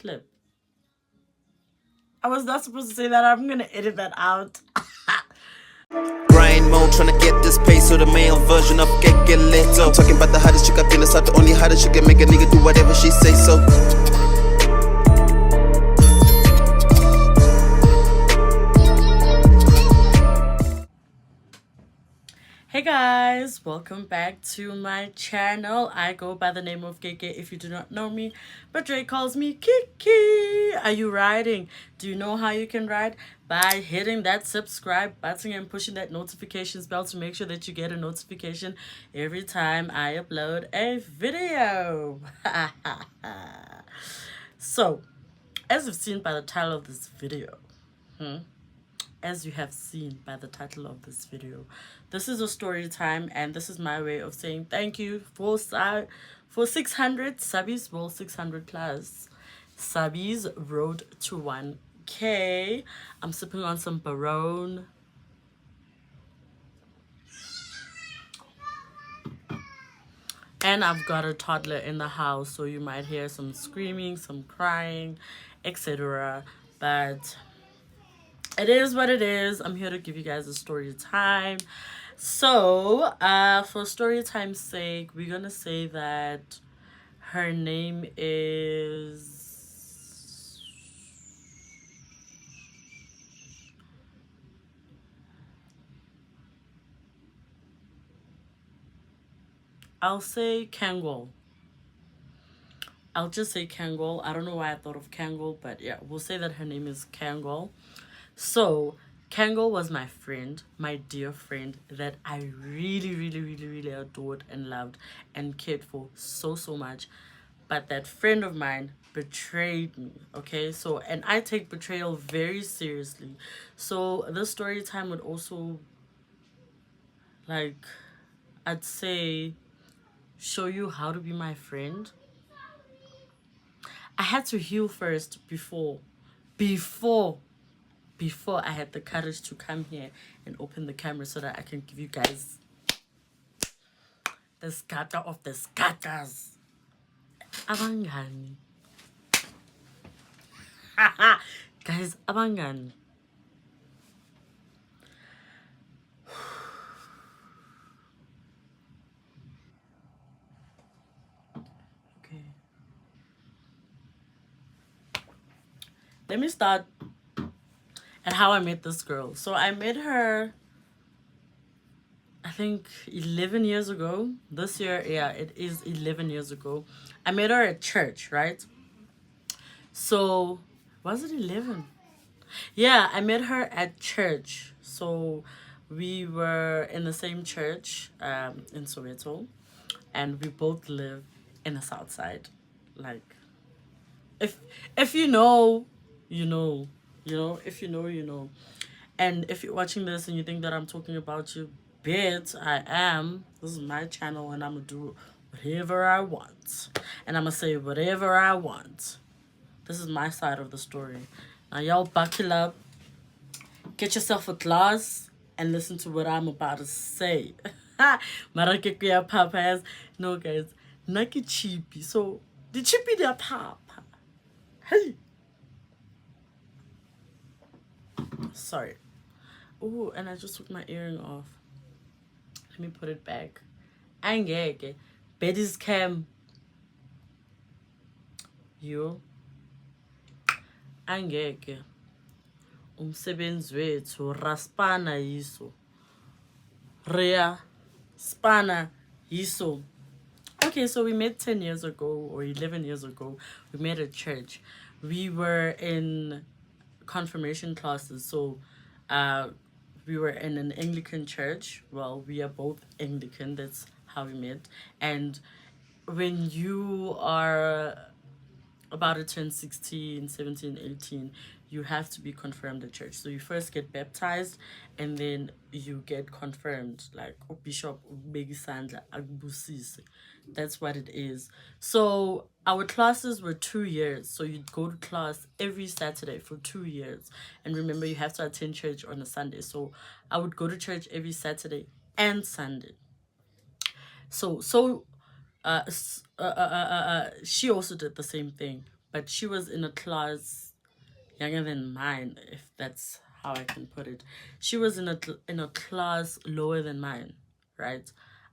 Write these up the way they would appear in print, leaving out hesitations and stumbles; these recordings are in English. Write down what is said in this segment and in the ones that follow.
clip. I was not supposed to say that. I'm gonna edit that out. Grind mode, tryna get this pay, so the male version of get lit. So I'm talking about the hottest chick up in the south, the only hottest chick can make a nigga do whatever she say so. Hey guys, welcome back to my channel. I go by the name of Keke if you do not know me, but Drake calls me Kiki. Are you riding? Do you know how you can ride? By hitting that subscribe button and pushing that notifications bell to make sure that you get a notification every time I upload a video. So, as you've seen by the title of this video, as you have seen by the title of this video, this is a story time, and this is my way of saying thank you for 600 subbies. Well, 600 plus subbies, road to 1K. I'm sipping on some Barone. And I've got a toddler in the house, so you might hear some screaming, some crying, etc. But it is what it is. I'm here to give you guys a story time. So, for story time's sake, we're gonna say that her name is... I'll say Kangol. I'll just say Kangol. I don't know why I thought of Kangol, but yeah, we'll say that her name is Kangol. So, Kangol was my friend, my dear friend that I really adored and loved and cared for so much. But that friend of mine betrayed me, okay? So, and I take betrayal very seriously. So, this story time would also, like, I'd say, show you how to be my friend. I had to heal first before I had the courage to come here and open the camera so that I can give you guys the scatter of the scatters. Abangani. Guys, abangani. Okay. Let me start at how I met this girl. So I met her, I think 11 years ago. This year, yeah, it is 11 years ago. I met her at church, right? So, was it 11? Yeah, I met her at church. So, we were in the same church in Soweto, and we both live in the south side. Like, if you know, you know. You know, if you know, you know. And if you're watching this and you think that I'm talking about you, bitch, I am. This is my channel, and I'm gonna do whatever I want. And I'm gonna say whatever I want. This is my side of the story. Now, y'all buckle up, get yourself a glass, and listen to what I'm about to say. Marakekuya papas. No, guys, naki chippy. So, the chippy their papa. Hey. Sorry. Oh, and I just took my earring off. Let me put it back. Angeke. Betty's cam. Yo. Angeke. Umsebenzi wethu raspana yiso. Rea spana yiso. Okay, so we met 10 years ago or 11 years ago. We met at church. We were in confirmation classes. So we were in an Anglican church. Well, we are both Anglican. That's how we met. And when you are about to turn 16, 17, 18, you have to be confirmed at church. So you first get baptized and then you get confirmed, like Bishop Begisandla Agbusisi. That's what it is. So our classes were 2 years. So you'd go to class every Saturday for 2 years. And remember, you have to attend church on a Sunday. So I would go to church every Saturday and Sunday. So she also did the same thing. but she was in a class younger than mine, if that's how I can put it. She was in a class lower than mine, right?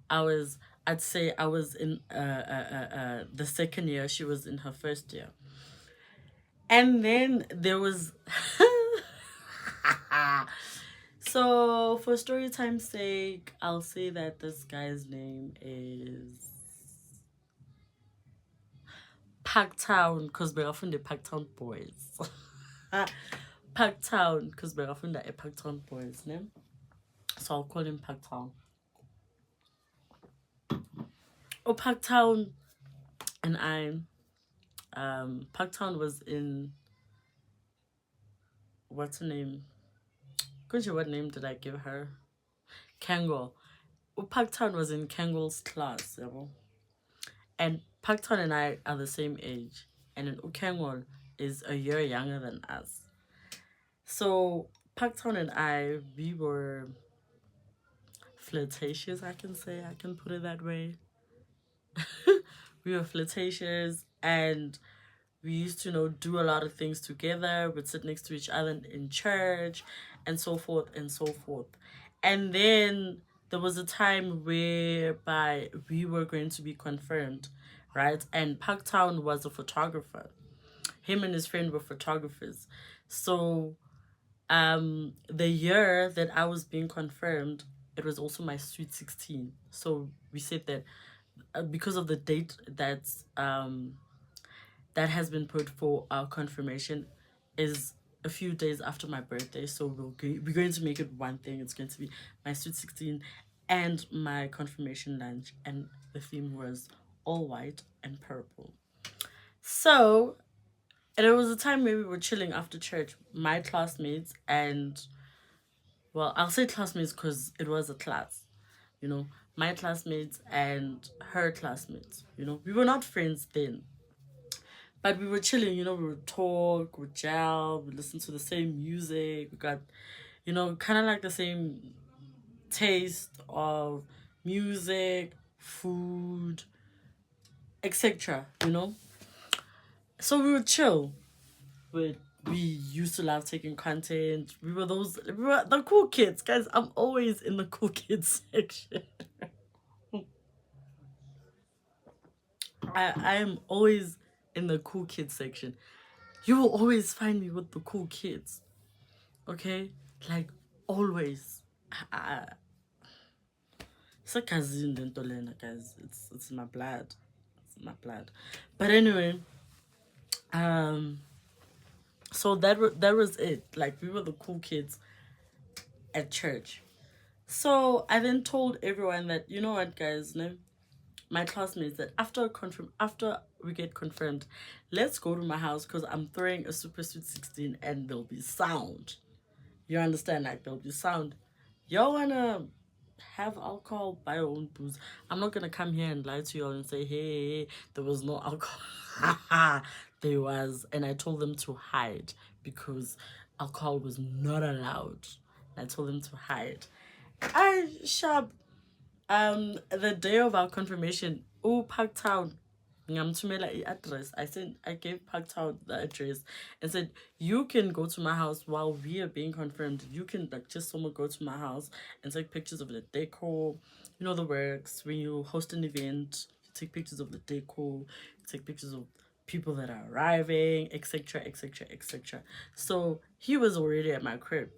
I was, I'd say I was in the second year. She was in her first year, and then there was. So for story time's sake, I'll say that this guy's name is Packtown, because we're often the Packtown boys. Packtown, because we're often the Packtown boys, ne? So I'll call him Packtown. Oh, Packtown and I, Packtown was in, what's her name? Kunji, what name did I give her? Kangol. Oh, Packtown was in Kangol's class, you know? And Packtown and I are the same age, and then Ukangol is a year younger than us. So Packtown and I, we were flirtatious, I can say, I can put it that way. We were flirtatious, and we used to, do a lot of things together. We'd sit next to each other in church, and so forth and so forth. And then there was a time whereby we were going to be confirmed, right? And Parktown was a photographer. Him and his friend were photographers. So the year that I was being confirmed, it was also my sweet 16. So we said that because of the date that has been put for our confirmation is a few days after my birthday. So we're going to make it one thing. It's going to be my sweet 16 and my confirmation lunch. And the theme was all white and purple. So, and it was a time where we were chilling after church, my classmates and, well, I'll say classmates because it was a class, my classmates and her classmates. We were not friends then, but we were chilling, we would talk, we would gel, we listen to the same music, we got, kind of like the same taste of music, food, etc. So we would chill. But we used to love taking content. We were the cool kids. Guys, I'm always in the cool kids section. I am always in the cool kids section. You will always find me with the cool kids. Okay? Like, always. It's a cousin, guys. It's my blood. It's my blood. But anyway, so that was it. Like, we were the cool kids at church. So I then told everyone that, you know what, guys, no, my classmates, that after we get confirmed, let's go to my house because I'm throwing a super sweet 16 and there'll be sound. You understand? Like, there'll be sound. Y'all wanna have alcohol, buy your own booze. I'm not gonna come here and lie to y'all and say, hey, there was no alcohol. There was, and I told them to hide because alcohol was not allowed. I told them to hide. The day of our confirmation, Parktown, ngamthumela address. I gave Parktown the address and said, you can go to my house while we are being confirmed. You can just someone go to my house and take pictures of the decor. You know the works. When you host an event, you take pictures of the decor, you take pictures of people that are arriving, etc., etc., etc. So he was already at my crib.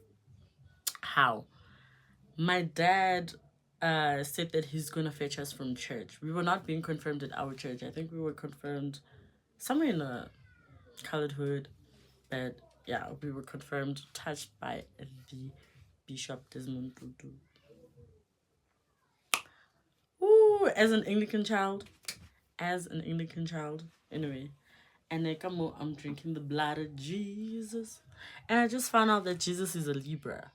How? My dad said that he's gonna fetch us from church. We were not being confirmed at our church. I think we were confirmed somewhere in the colored hood, but yeah, we were confirmed, touched by the Bishop Desmond Tutu. Ooh, as an Anglican child. Anyway, and then come on, I'm drinking the blood of Jesus, and I just found out that Jesus is a Libra.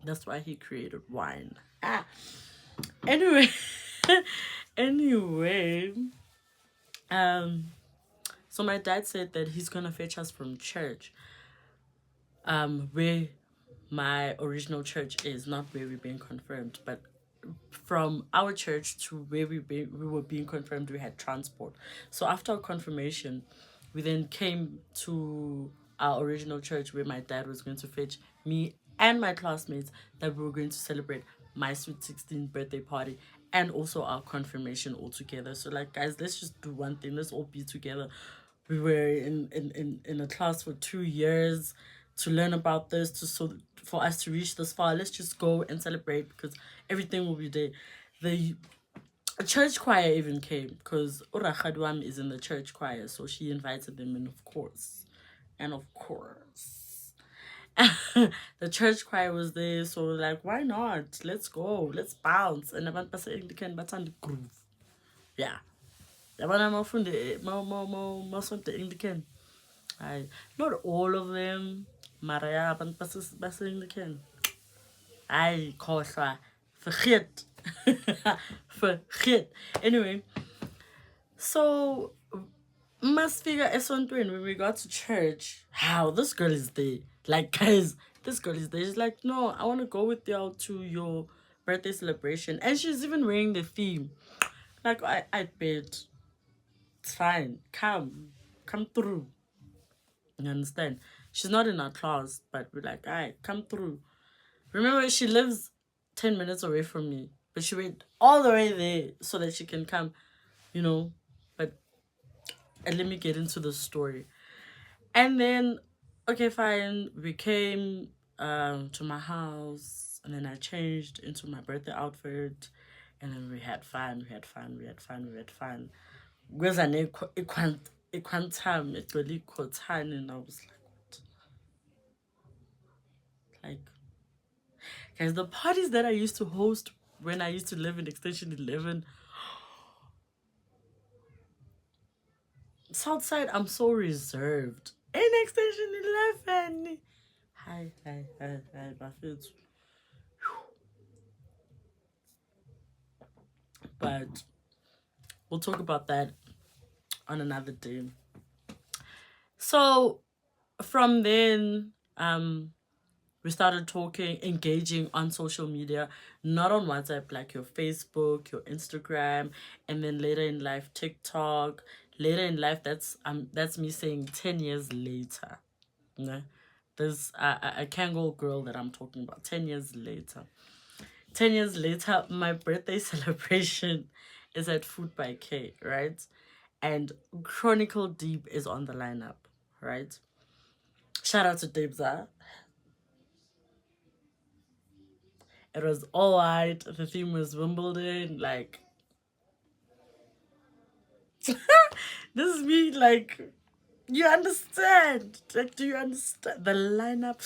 That's why he created wine. Anyway, anyway, so my dad said that he's gonna fetch us from church, where my original church is, not where we're being confirmed, but from our church to where we were being confirmed, we had transport. So after our confirmation, we then came to our original church where my dad was going to fetch me and my classmates, that we were going to celebrate my sweet 16th birthday party and also our confirmation all together. So like, guys, let's just do one thing. Let's all be together. We were in a class for 2 years to learn about this, to so for us to reach this far. Let's just go and celebrate, because everything will be there. The church choir even came because Urakhadwam is in the church choir, so she invited them in, of course. And of course, the church choir was there, so like, why not? Let's go, let's bounce. And abantu base-Anglican bathanda groove. Yeah. Yabona mawufunde mawusonto Anglican. Hayi, not all of them, mara ya abantu base-Anglican. Hayi, khohlwa. Vergeet. Vergeet. Anyway, so must figure esontweni, when we got to church, how this girl is there. Like, guys, this girl is there. She's like, no, I want to go with y'all to your birthday celebration. And she's even wearing the theme. Like, I bet. It's fine. Come through. You understand? She's not in our class, but we're like, all right, come through. Remember, she lives 10 minutes away from me, but she went all the way there so that she can come, you know. But and let me get into the story. And then, okay, fine. We came to my house, and then I changed into my birthday outfit, and then we had fun. We had fun. We had fun. We had fun. Because I know it quantum, it really time, and I was like, what? Like, guys, the parties that I used to host when I used to live in Extension 11, Southside, I'm so reserved. In Extension 11. Hi, Buffett. But we'll talk about that on another day. So from then, we started talking, engaging on social media, not on WhatsApp, like your Facebook, your Instagram, and then later in life, TikTok. Later in life, that's me saying 10 years later. Yeah. There's a Kango girl that I'm talking about 10 years later. 10 years later, my birthday celebration is at Food by K, right? And Chronicle Deep is on the lineup, right? Shout out to Debza. It was all white. The theme was Wimbledon. Like, this is me, like, you understand? Like, do you understand? The lineup.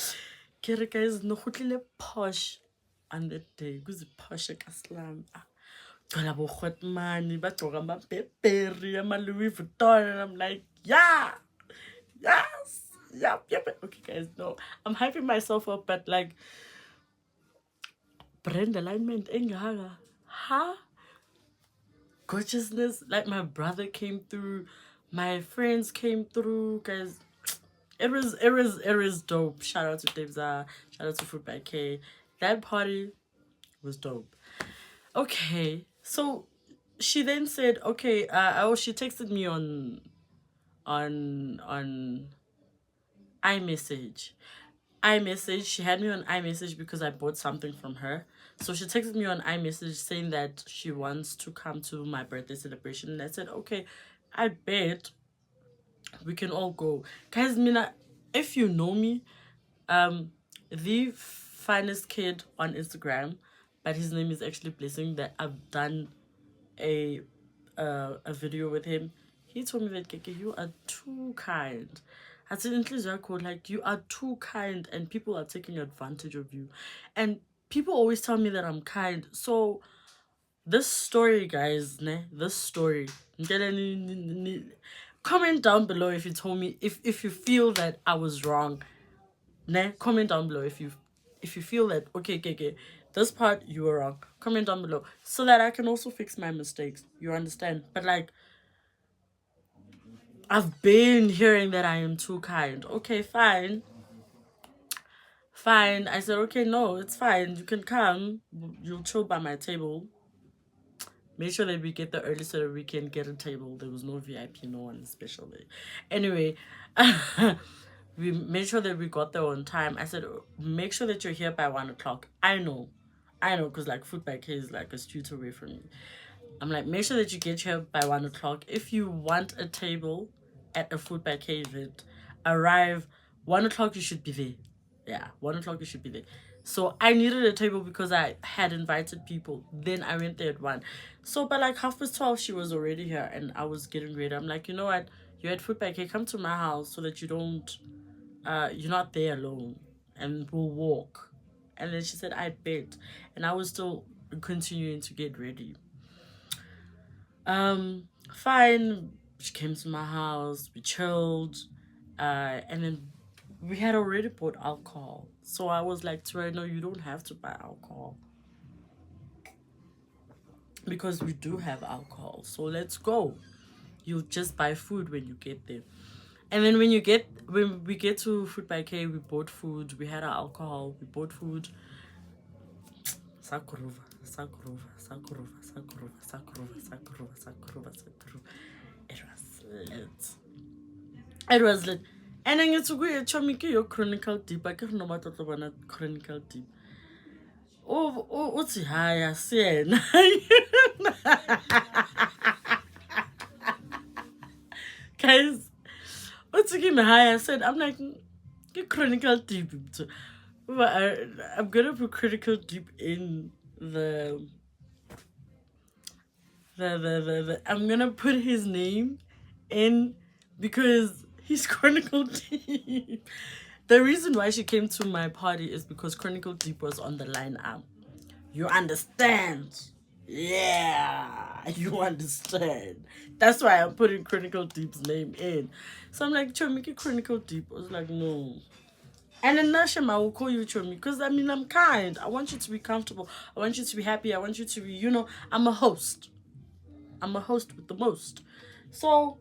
Kere guys, no posh on that day. Because posh kaslam. Gonna bo money, but my Burberry, my Louis Vuitton, and I'm like, yeah, yes, yep. Okay, guys, no, I'm hyping myself up, but like, brand alignment, huh? Gorgeousness, like my brother came through, my friends came through, guys. It was dope. Shout out to Debza, shout out to Food by K. That party was dope. Okay, so she then said, okay, she texted me on iMessage. She had me on iMessage because I bought something from her. So she texted me on iMessage saying that she wants to come to my birthday celebration. And I said, okay, I bet we can all go. Guys, Mina, if you know me, the finest kid on Instagram, but his name is actually Blessing, that I've done a video with him. He told me that, Keke, you are too kind. I said, like, you are too kind and people are taking advantage of you. And people always tell me that I'm kind. So this story, guys, this story, comment down below if you told me, if you feel that I was wrong. Comment down below if you feel that, okay, this part you were wrong. Comment down below so that I can also fix my mistakes. You understand? But like, I've been hearing that I am too kind. Okay, fine. Fine. I said, okay, no, it's fine. You can come. You'll chill by my table. Make sure that we get there early so that we can get a table. There was no VIP, no one especially. Anyway, we made sure that we got there on time. I said, make sure that you're here by 1 o'clock. I know, because like Food by K is like a street away from me. I'm like, make sure that you get here by 1 o'clock. If you want a table at a Food by K event, arrive 1 o'clock, you should be there. Yeah, 1 o'clock, you should be there. So I needed a table because I had invited people. Then I went there at 1. So by like 12:30, she was already here and I was getting ready. I'm like, you know what? You're at Food by K, come to my house so that you're not there alone and we'll walk. And then she said, I bet. And I was still continuing to get ready. Fine. She came to my house, we chilled, and then we had already bought alcohol. So I was like to her, no, you don't have to buy alcohol. Because we do have alcohol. So let's go. You'll just buy food when you get there. And then when we get to Food by K, we bought food, we had our alcohol, we bought food. Sakurova, Sakurova, Sakurova, Sakurova, Sakurova, Sakurova, Sakurova, Sakurova. It was lit. It was lit. And then it's good to your chronicle deep. I can't know what to about chronicle deep. What's higher saying? Guys, what's give me higher said? I'm like, get chronicle deep. But I'm gonna put critical deep in the I'm gonna put his name in because he's Chronicle Deep. The reason why she came to my party is because Chronicle Deep was on the lineup. You understand? Yeah, you understand. That's why I'm putting Chronicle Deep's name in. So I'm like, Cho, make it Chronicle Deep. I was like, no. And then Nashima will call you Chomi because I mean I'm kind. I want you to be comfortable. I want you to be happy. I want you to be, I'm a host. I'm a host with the most. So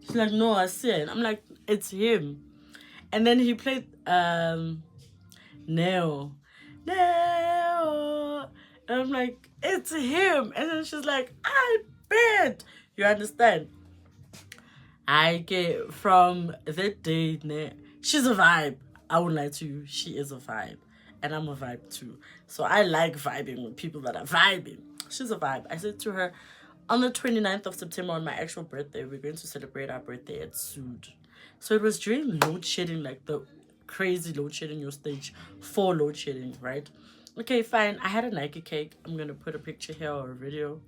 she's like, no, I said. I'm like, it's him. And then he played Neo. Neo. And I'm like, it's him. And then she's like, I bet. You understand? I get from that day, she's a vibe. I won't lie to you. She is a vibe. And I'm a vibe too. So I like vibing with people that are vibing. She's a vibe. I said to her, on the 29th of September, on my actual birthday, we're going to celebrate our birthday at Sood. So it was during load shedding, like the crazy load shedding your stage for load shedding, right? Okay, fine. I had a Nike cake. I'm going to put a picture here or a video.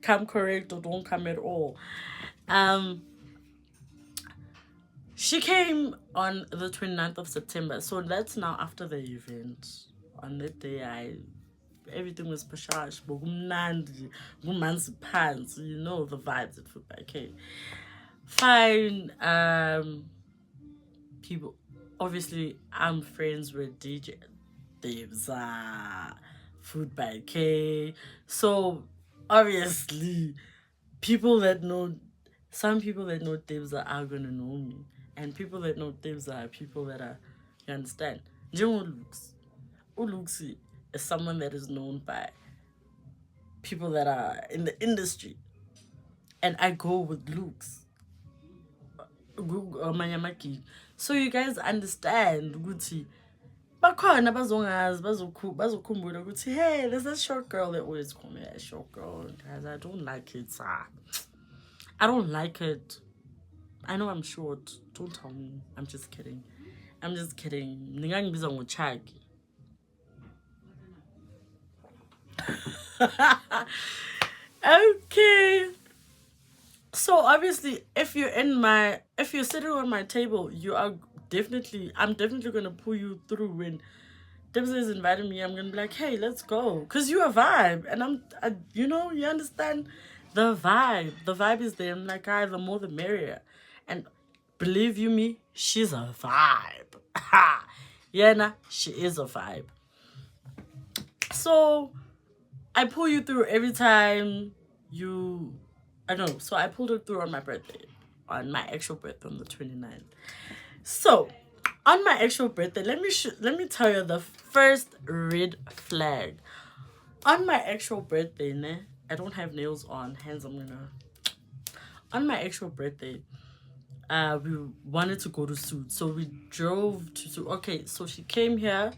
Come correct or don't come at all. She came on the 29th of September. So that's now after the event. On that day, everything was pashash, woman's pants, the vibes at Food by K. Fine. People, obviously, I'm friends with DJ Dibs, Food by K. So obviously, some people that know Dibs are gonna know me, and people that know Dibs are people that are, you understand? Looks is someone that is known by people that are in the industry, and I go with looks. So you guys understand ukuthi bakhona bazokhumbula ukuthi hey, there's a short girl that always call me a short girl. Guys, I don't like it. I don't like it. I know I'm short. Don't tell me. I'm just kidding. Ningangibiza ngochagi. Okay. So obviously, if you're sitting on my table, I'm definitely gonna pull you through. When Dibs is inviting me, I'm gonna be like, hey, let's go, cause you're a vibe, and you understand the vibe. The vibe is there. I'm like, the more the merrier, and believe you me, she's a vibe. Yeah, she is a vibe. So I pull you through every time so I pulled her through on my birthday, on my actual birthday on the 29th. So, on my actual birthday, let me tell you the first red flag. On my actual birthday, ne, I don't have nails on. Hands, I'm gonna. On my actual birthday, we wanted to go to Suit, so we drove to Suit. Okay, so she came here.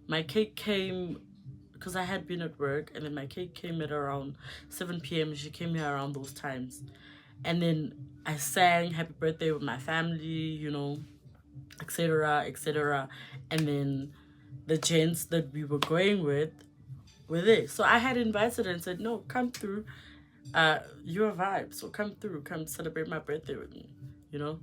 My cake came because I had been at work, and then my cake came at around 7 p.m. She came here around those times, and then I sang happy birthday with my family, etc., etc. And then the gents that we were going with were there. So I had invited her and said, no, come through. You're a vibe, so come through, come celebrate my birthday with me, you know?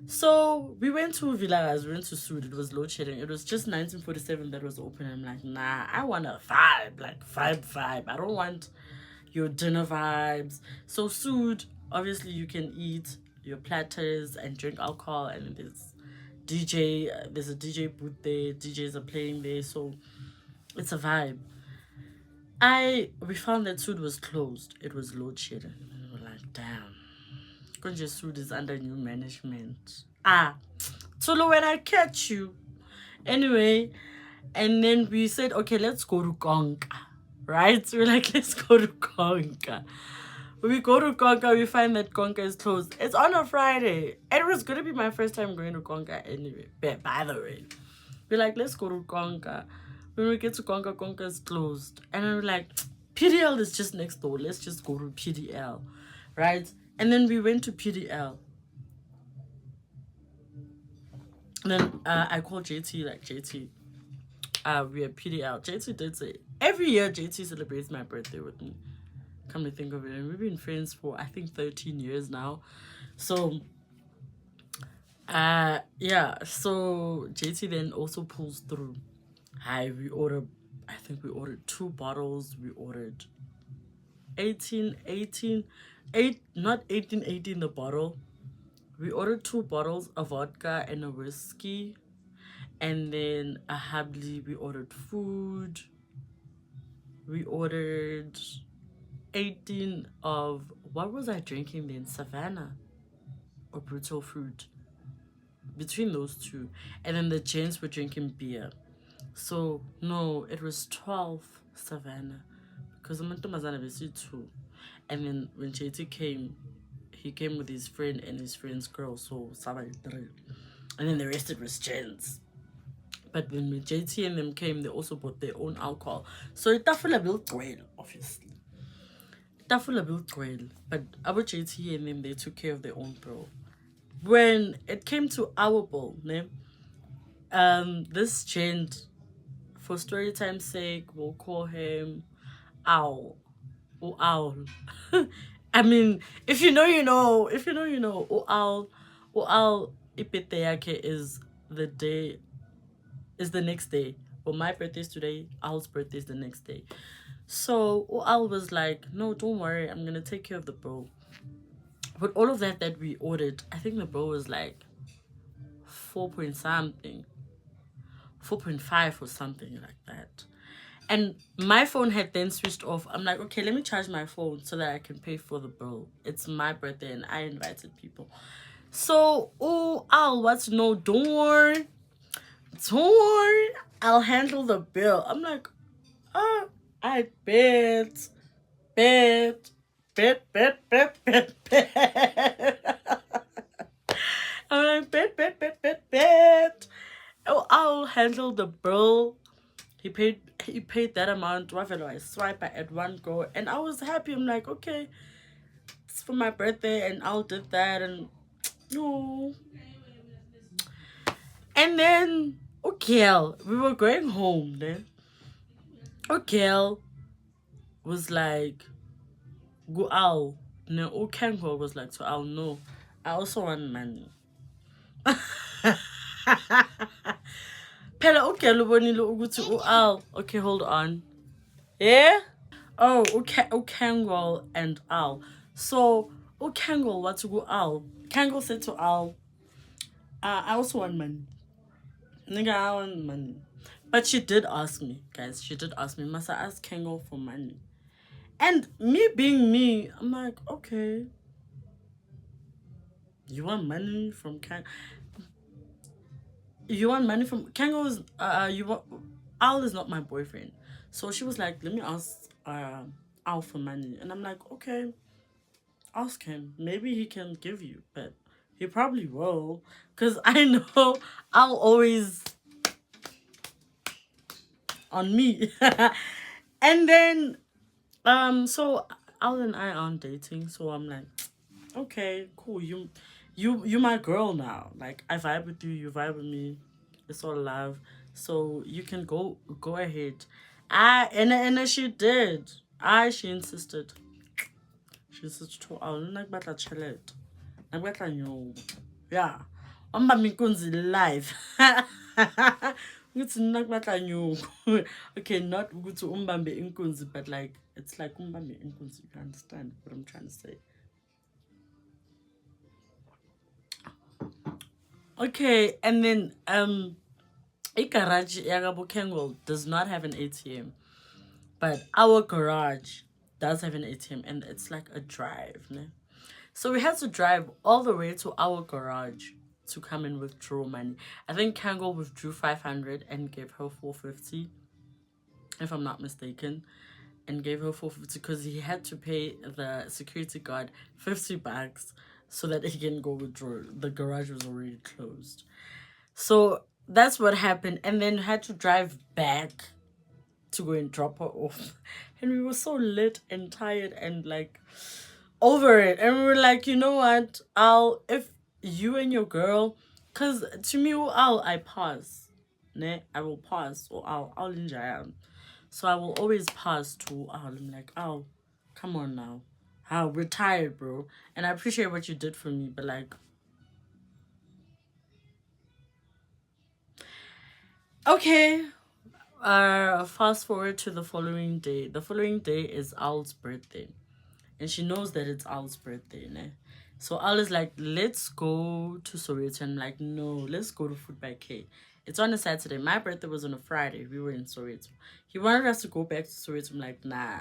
So we went to Villagas, we went to Sud, it was load shedding. It was just 1947 that was open. I'm like, nah, I want a vibe, like vibe. I don't want your dinner vibes. So Sud, obviously you can eat your platters and drink alcohol, and there's a DJ booth there, DJs are playing there, so it's a vibe. We found that Sud was closed. It was load shedding. We were like, damn. Konje Sud is under new management. Tulu, when I catch you. Anyway, and then we said, okay, let's go to Konka. Right? We're like, let's go to Konka. We go to Konka, we find that Konka is closed. It's on a Friday. And it was going to be my first time going to Konka anyway. By the way. We're like, let's go to Konka. When we get to Konka, Konka is closed. And then we're like, PDL is just next door. Let's just go to PDL. Right? And then we went to PDL. And then I called JT, like, JT, we are PDL. JT did say, every year JT celebrates my birthday with me. Come to think of it. And we've been friends for, I think, 13 years now. So, yeah. So JT then also pulls through. I think we ordered 2 bottles. We ordered not 18 the bottle. We ordered 2 bottles of vodka and a whiskey. And then a Habli, we ordered food. We ordered 18 of, what was I drinking then? Savannah or Brutal Fruit? Between those two. And then the gents were drinking beer. So, no, it was 12 Savannah. Because I'm two. And then when JT came, he came with his friend and his friend's girl. So, Saba 3. And then the rest it was gents. But when JT and them came, they also bought their own alcohol. So it tafula built well, obviously. Tafula built well. But our JT and them, they took care of their own bro. When it came to our bowl, ne, this gent, for Storytime's sake, we'll call him Owl. Or Owl. I mean, if you know, you know. If you know, you know. Or Owl. Or Owl, ipete yake is the next day. Well, my birthday is today, Al's birthday is the next day. So Al was like, no, don't worry, I'm gonna take care of the bro. But all of that we ordered, I think the bro was like 4 point something, 4.5 or something like that. And my phone had then switched off. I'm like, okay, let me charge my phone so that I can pay for the bro. It's my birthday and I invited people. So, Al, what's no, don't worry. Don't worry, I'll handle the bill. I'm like, I bet. I'm like, bet. Oh, I'll handle the bill. He paid that amount. Whatever, I swipe at one go, and I was happy. I'm like, okay, it's for my birthday, and I'll did that, and no. And then, okay, we were going home then. Okay, was like, go out. No, Okangwa was like, so I'll know. I also want money. Pela okay, lubonile ukuthi Al. Okay, hold on. Yeah? Oh, okay, Okangwa and Al. So, Okangwa what to go Al. Kangol said to Al, I also want money. Nigga, I want money. But she did ask me, guys. She did ask me, must I ask Kangol for money? And me being me, I'm like, okay. You want money from Kang? you want money from Kango is you want Al is not my boyfriend. So she was like, let me ask Al for money. And I'm like, okay, ask him. Maybe he can give you, but he probably will. Cause I know I'll always on me. And then so Al and I aren't dating, so I'm like, okay, cool. You my girl now. Like I vibe with you, you vibe with me. It's all love. So you can go ahead. I and she did. She insisted. She insisted to Al like batla chelet. Like batla nyo. Yeah. Amba minkunzi live. Ukuthi nakubata nyuku. Okay, not ukuthi umbambe inkunzi, but like it's like umbambe inkunzi. You understand what I'm trying to say? Okay, and then garage Yagabo Kengwell does not have an ATM, but our garage does have an ATM, and it's like a drive. Ne? So we had to drive all the way to our garage to come and withdraw money. I think Kangol withdrew 500 and gave her 450, if I'm not mistaken, and gave her 450 because he had to pay the security guard 50 bucks so that he can go withdraw. The garage was already closed. So that's what happened. And then had to drive back to go and drop her off. And we were so lit and tired and like over it. And we were like, you know what? if you and your girl, because to me, I pass. Ne? I will pass. Or I'll enjoy. So I will always pass to Al. I'm like, Al, come on now. Al, we're tired, bro. And I appreciate what you did for me, but like, okay. Fast forward to the following day. The following day is Al's birthday. And she knows that it's Al's birthday, ne? So Al is like, let's go to Soweto. I'm like, no, let's go to Food by K. It's on a Saturday. My birthday was on a Friday. We were in Soweto. He wanted us to go back to Soweto. I'm like, nah.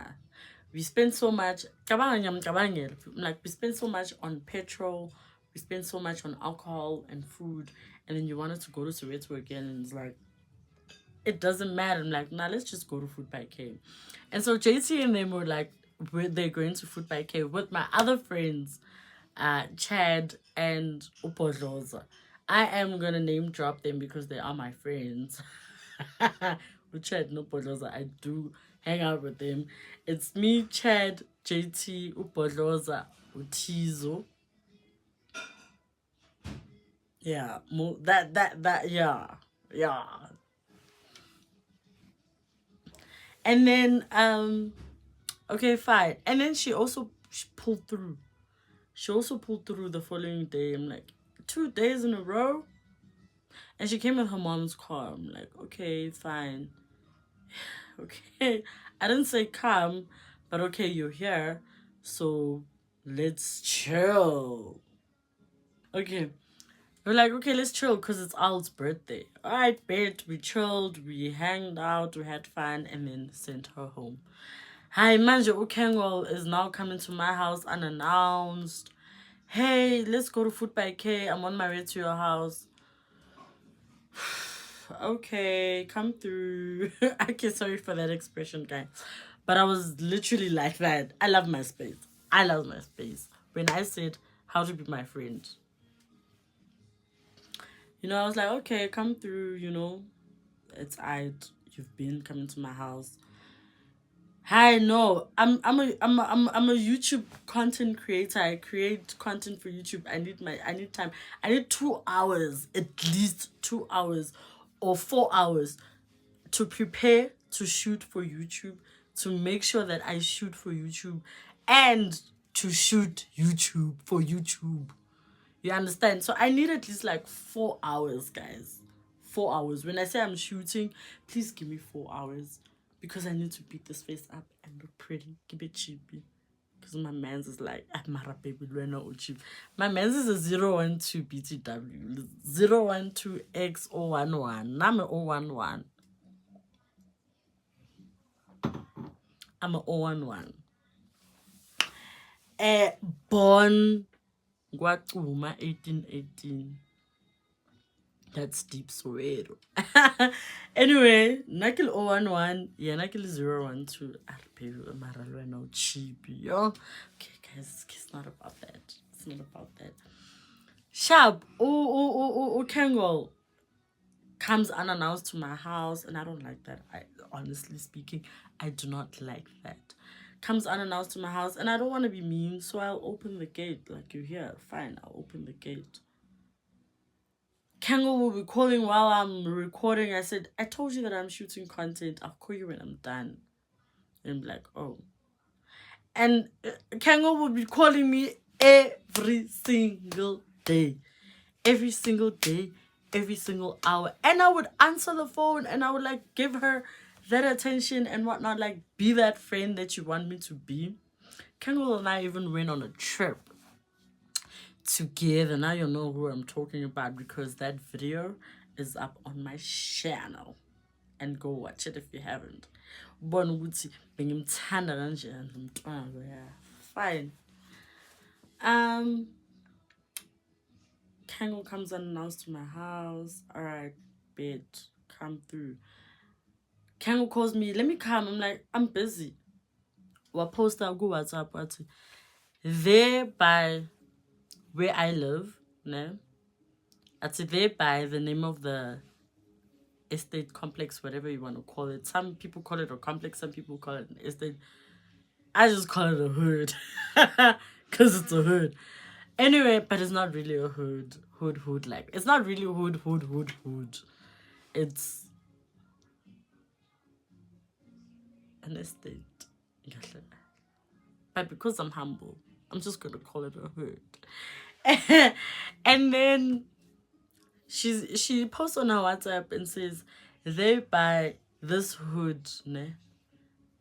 We spend so much. I'm like, we spend so much on petrol. We spend so much on alcohol and food. And then you wanted to go to Soweto again. And it's like, it doesn't matter. I'm like, nah, let's just go to Food by K. And so JT and them were like, they're going to Food by K with my other friends, Chad and Upodloza. I am gonna name drop them because they are my friends. With Chad and Upodloza, I do hang out with them. It's me, Chad, JT, Upodloza, Utizo. Yeah, yeah, yeah. And then okay, fine. And then she pulled through. She also pulled through the following day. I'm like, 2 days in a row? And she came with her mom's car. I'm like, okay, fine. Okay. I didn't say come, but okay, you're here. So let's chill. Okay. We're like, okay, let's chill because it's Al's birthday. All right, bet. We chilled, we hanged out, we had fun, and then sent her home. Hi, Manje Ukengol is now coming to my house unannounced. Hey, let's go to Food by K. I'm on my way to your house. Okay, come through. Okay, sorry for that expression, guys. But I was literally like that. I love my space. I love my space. When I said how to be my friend, I was like, okay, come through, It's you've been coming to my house. Hi, no, I'm a YouTube content creator. I create content for YouTube. I need time. I need 2 hours, at least 2 hours or 4 hours to prepare to shoot for YouTube, to make sure that I shoot for YouTube and to shoot YouTube for YouTube. You understand? So I need at least like 4 hours, guys. 4 hours. When I say I'm shooting, please give me 4 hours because I need to beat this face up and look pretty. Keep it cheapy. Because my man's is like, I'm a baby, cheap. My man's is a 012 BTW. 012X011. I'm a 011. I'm a 011. Born Guatuma 1818. That's deep Soweto. Anyway, Nakil 011, yeah, Nakil 012. I'll pay you a maralwe no cheap, yo. Okay, guys, it's not about that. It's not about that. Sharp, Kangol comes unannounced to my house, and I don't like that. Honestly speaking, I do not like that. Comes unannounced to my house, and I don't want to be mean, so I'll open the gate. Like, you're here, fine, I'll open the gate. Kango will be calling while I'm recording. I said, I told you that I'm shooting content. I'll call you when I'm done. And I'm like, oh. And Kango will be calling me every single day. Every single day, every single hour. And I would answer the phone and I would like give her that attention and whatnot. Like, be that friend that you want me to be. Kango and I even went on a trip together. Now you know who I'm talking about because that video is up on my channel, and go watch it if you haven't. Fine. Kango comes unannounced to my house. All right, bed, come through. Kango calls me, let me come. I'm like, I'm busy. What post I'll go WhatsApp what there by where I live, no? I'd say there by the name of the estate complex, whatever you want to call it. Some people call it a complex, some people call it an estate. I just call it a hood. Because it's a hood. Anyway, but it's not really a hood. Hood. Like, it's not really hood. It's an estate. But because I'm humble, I'm just going to call it a hood. And then she posts on her WhatsApp and says, they buy this hood, ne,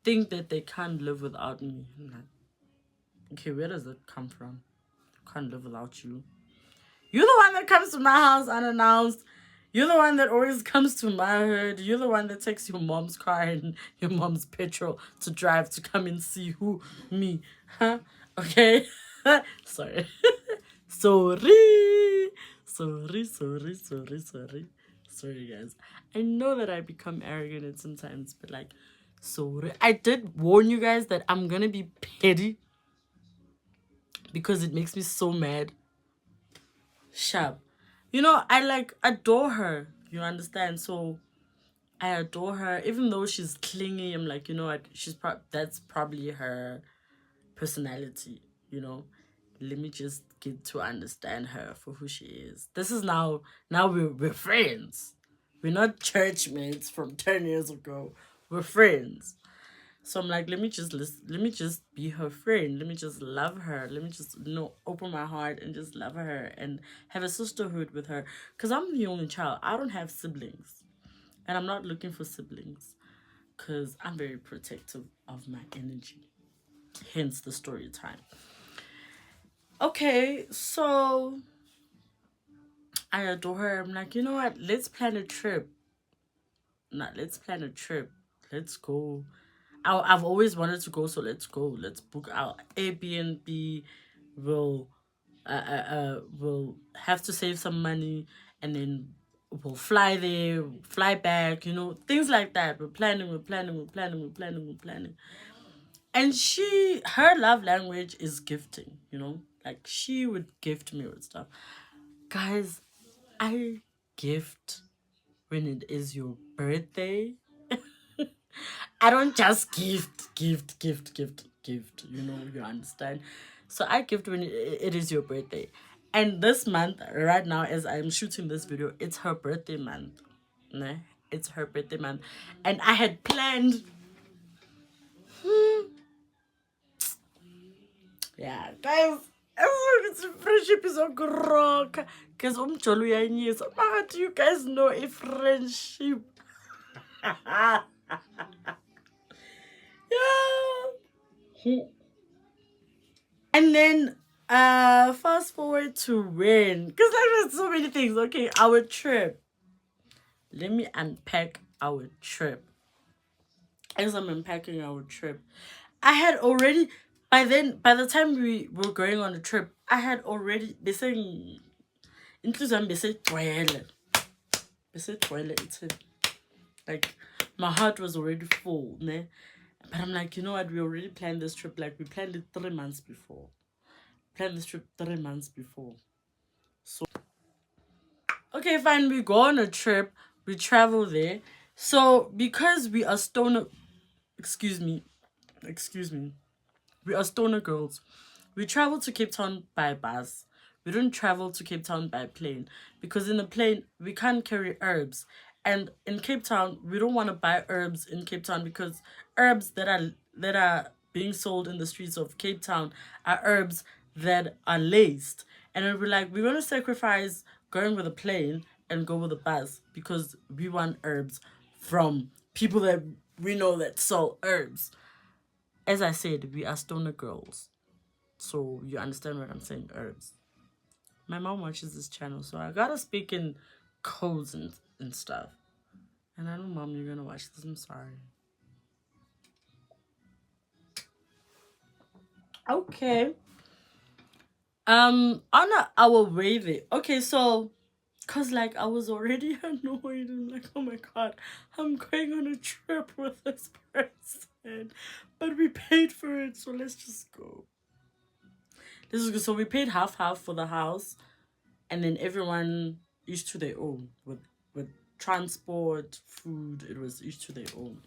think that they can't live without me. I'm like, okay, where does it come from? I can't live without you. You're the one that comes to my house unannounced. You're the one that always comes to my hood. You're the one that takes your mom's car and your mom's petrol to drive to come and see who? Me. Huh? Okay? Sorry. Sorry, guys. I know that I become arrogant sometimes, but like, sorry. I did warn you guys that I'm gonna be petty because it makes me so mad. Sharp. You know, I like adore her. You understand? So I adore her, even though she's clingy. I'm like, you know what? That's probably her personality. You know, let me just get to understand her for who she is. This is now we're friends. We're not church mates from 10 years ago. We're friends. So I'm like, let me just be her friend. Let me just love her. Let me just, open my heart and just love her and have a sisterhood with her. Because I'm the only child. I don't have siblings. And I'm not looking for siblings. Because I'm very protective of my energy. Hence the story time. Okay, so I adore her. I'm like, you know what? Let's plan a trip. Let's plan a trip. Let's go. I've always wanted to go, so let's go. Let's book our Airbnb. We'll have to save some money, and then we'll fly there, fly back. Things like that. We're planning. And her love language is gifting. Like she would gift me with stuff. Guys, I gift when it is your birthday. I don't just gift. You understand? So I gift when it is your birthday. And this month, right now, as I'm shooting this video, it's her birthday month. Nah, it's her birthday month. And I had planned... Yeah, guys, friendship is a rock. Because do you guys know a friendship? Yeah. And then fast forward to when, because there's so many things. Okay, our trip. Let me unpack our trip. As I'm unpacking our trip, I had already, by the time we were going on the trip, I had already been saying, including Besides toilet, like my heart was already full, ne? But I'm like, you know what? We already planned this trip. Like we planned it 3 months before. Planned this trip 3 months before. So okay, fine. We go on a trip. We travel there. So because we are stoner, excuse me, excuse me, we are stoner girls. We travel to Cape Town by bus. We don't travel to Cape Town by plane because in a plane we can't carry herbs. And in Cape Town, we don't want to buy herbs in Cape Town because herbs that are being sold in the streets of Cape Town are herbs that are laced. And then we're like, we're gonna sacrifice going with a plane and go with a bus because we want herbs from people that we know that sell herbs. As I said, we are stoner girls. So you understand what I'm saying, herbs. My mom watches this channel, so I gotta speak in codes and stuff. And I know, mom, you're gonna watch this. I'm sorry. Okay. Our way there. Okay, so cause like I was already annoyed and like, oh my god, I'm going on a trip with this person, but we paid for it, so let's just go. This is good. So we paid half for the house, and then everyone each to their own with transport, food. It was each to their own.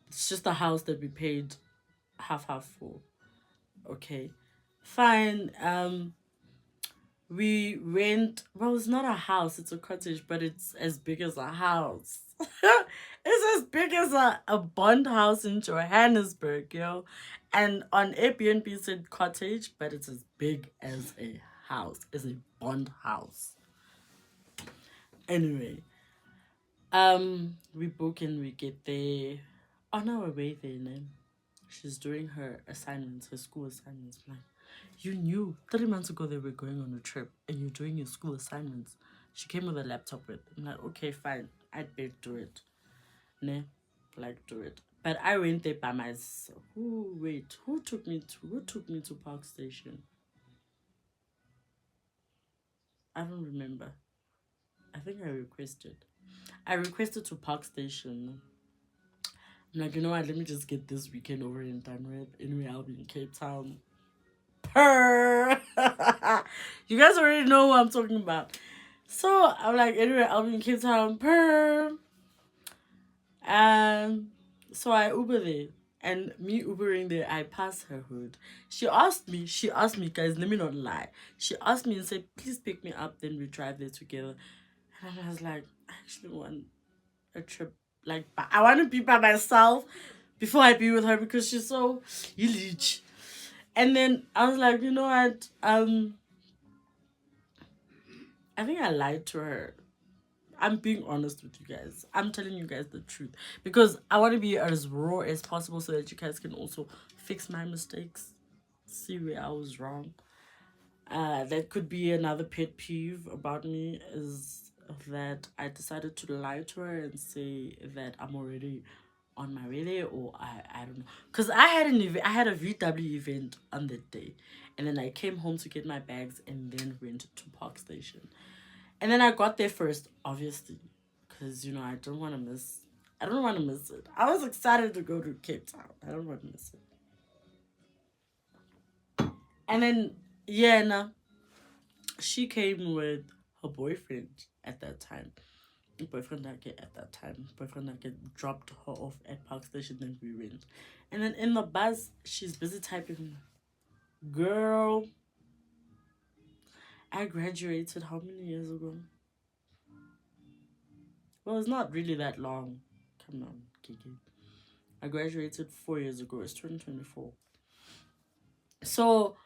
It's just the house that we paid half for. Okay, fine. We rent. Well, it's not a house; it's a cottage, but it's as big as a house. It's as big as a bond house in Johannesburg, yo. And on Airbnb it said cottage, but it's as big as a house. It's a bond house. Anyway, we book and we get there. On our way there, then she's doing her assignments, her school assignments. I'm like, you knew 3 months ago they were going on a trip and you're doing your school assignments. She came with a laptop with. I'm like, okay, fine. I'd better do it. Ne? Like do it. But I went there by myself. Who took me to Park Station? I don't remember. I think I requested. I requested to Park Station. I'm like, you know what? Let me just get this weekend over and done with. Anyway, I'll be in Cape Town. Purr. You guys already know what I'm talking about. So I'm like, anyway, I'll be in Cape Town. Purr. So I Uber there. And me Ubering there, I pass her hood. She asked me, guys, let me not lie. She asked me and said, please pick me up, then we drive there together. And I was like, I actually want a trip. Like, I want to be by myself before I be with her because she's so huge. And then I was like, you know what? I think I lied to her. I'm being honest with you guys. I'm telling you guys the truth because I want to be as raw as possible so that you guys can also fix my mistakes, see where I was wrong. That could be another pet peeve about me is that I decided to lie to her and say that I'm already on my way there, or I don't know, because I had I had a VW event on that day, and then I came home to get my bags and then went to Park Station. And then I got there first, obviously, because you know I don't want to miss. I don't want to miss it. I was excited to go to Cape Town. I don't want to miss it. And then yeah, no, she came with her boyfriend at that time. Boyfriend that get dropped her off at Park Station. Then we went, and then in the bus she's busy typing. Girl, I graduated how many years ago? Well, it's not really that long. Come on, Kiki. I graduated 4 years ago. It's 2024. So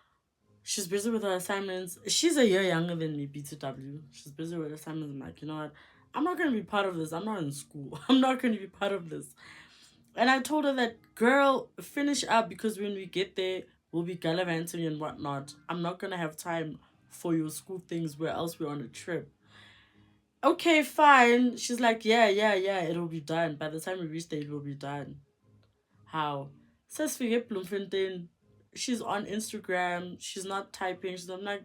she's busy with her assignments. She's a year younger than me, BTW. She's busy with assignments. I'm like, you know what? I'm not going to be part of this. I'm not in school. I'm not going to be part of this. And I told her that, girl, finish up because when we get there, we'll be gallivanting and whatnot. I'm not going to have time for your school things where else we're on a trip. Okay, fine. She's like, yeah, it'll be done. By the time we reach there, it will be done. How? Says Fige Bloemfontein. She's on Instagram. She's not typing. I'm like,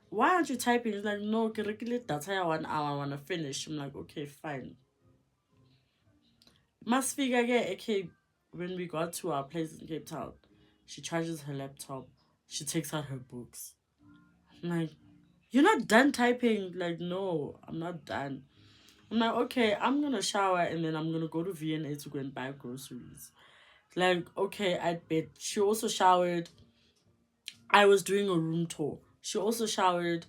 why aren't you typing? He's like, no, ke rekile data ya 1 hour, I want to finish. I'm like, okay, fine. Must figure okay, when we got to our place in Cape Town, she charges her laptop, she takes out her books. I'm like, you're not done typing. Like, no, I'm not done. I'm like, okay, I'm gonna shower and then I'm gonna go to V&A to go and buy groceries. Like, okay, I bet. She also showered. I was doing a room tour. She also showered.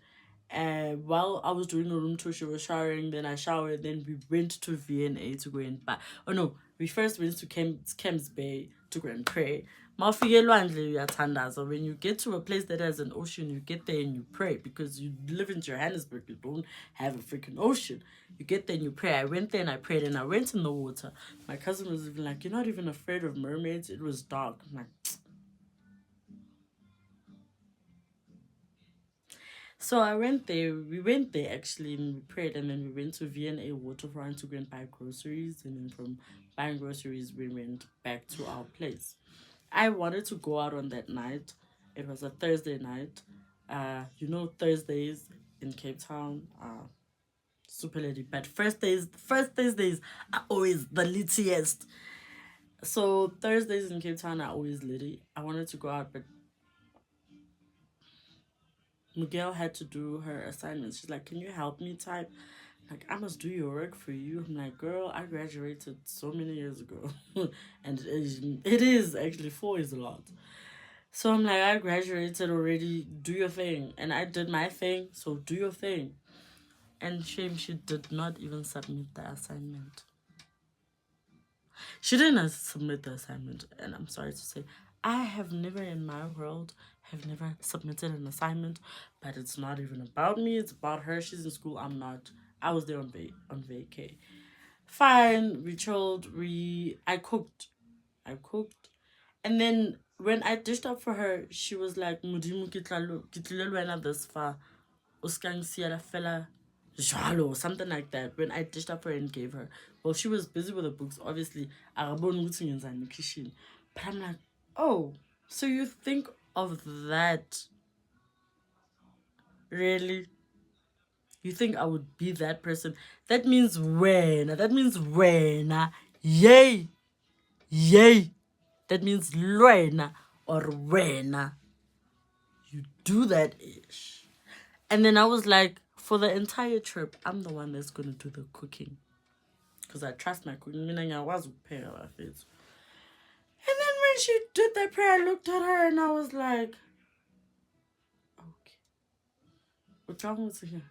While I was doing a room tour, she was showering. Then I showered. Then we went to V&A to go and buy. Oh no, we first went to Camps Bay to go and pray. Mawufike elwandle uyathandaza. When you get to a place that has an ocean, you get there and you pray because you live in Johannesburg. You don't have a freaking ocean. You get there and you pray. I went there and I prayed and I went in the water. My cousin was even like, "You're not even afraid of mermaids?" It was dark. I'm like, so I went there. We went there actually, and we prayed, and then we went to V&A waterfront to go and buy groceries, and then from buying groceries, we went back to our place. I wanted to go out on that night. It was a Thursday night. Thursdays in Cape Town are super lady, but first Thursdays are always the littiest. So Thursdays in Cape Town are always litty. I wanted to go out, but Miguel had to do her assignments. She's like, "Can you help me type?" Like, I must do your work for you. I'm like, girl, I graduated so many years ago. And it is actually 4 is a lot. So I'm like, I graduated already. Do your thing. And I did my thing. So do your thing. And shame, she did not even submit the assignment. She didn't submit the assignment. And I'm sorry to say, I have never in my world have never submitted an assignment, but it's not even about me. It's about her. She's in school. I'm not. I was there on vacay. Fine, we chilled. I cooked. I cooked. And then when I dished up for her, she was like, "Modimo ke tlile le wena this far. O ska nsiela fela jwalo," something like that. When I dished up for her and gave her. Well, she was busy with the books, obviously. Akaboni ukuthi ngenzani in the kitchen. But I'm like, oh, so you think of that? Really? You think I would be that person? That means when? That means when? Yay! Yay! That means Luena or Wena. You do that ish. And then I was like, for the entire trip, I'm the one that's gonna do the cooking. Because I trust my cooking. Meaning I was paying her face. And then when she did that prayer, I looked at her and I was like, okay. What's wrong with here?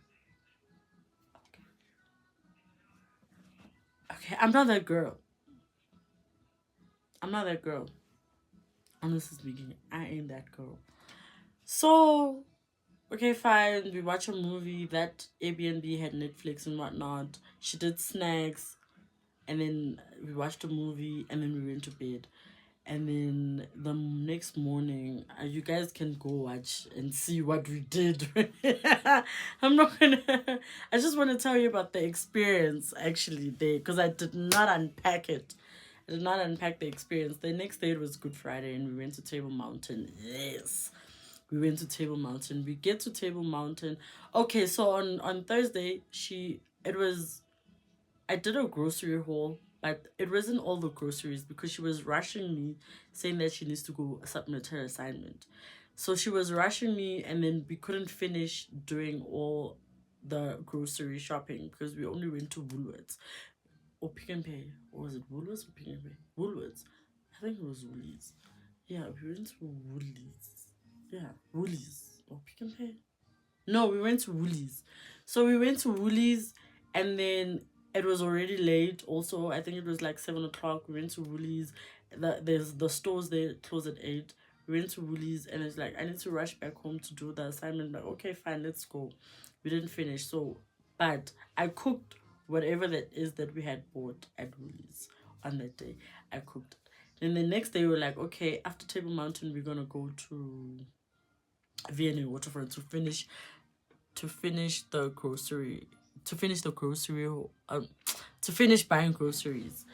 Okay. Okay, I'm not that girl. I'm not that girl. Honestly speaking, I ain't that girl. So, okay, fine. We watch a movie. That Airbnb had Netflix and whatnot. She did snacks. And then we watched a movie. And then we went to bed. And then the next morning, you guys can go watch and see what we did. I'm not gonna. I just want to tell you about the experience actually there because I did not unpack it. I did not unpack the experience. The next day it was Good Friday and we went to Table Mountain. Yes. We went to Table Mountain. We get to Table Mountain. Okay, so on Thursday, I did a grocery haul, but it wasn't all the groceries because she was rushing me, saying that she needs to go submit her assignment. So she was rushing me, and then we couldn't finish doing all the grocery shopping because we only went to Woolworths or Pick and Pay. Or was it Woolworths or Pick and Pay? Woolworths. I think it was Woolies. Yeah, we went to Woolies. Yeah, Woolies or Pick and Pay. No, we went to Woolies. So we went to Woolies and then it was already late. Also, I think it was like 7 o'clock. We went to Woolies. There's the stores there close at 8. We went to Woolies and it's like I need to rush back home to do the assignment. Like, okay, fine, let's go. We didn't finish. But I cooked whatever that is that we had bought at Woolies on that day. I cooked it. Then the next day we were like, okay, after Table Mountain, we're gonna go to V&A waterfront to finish buying groceries.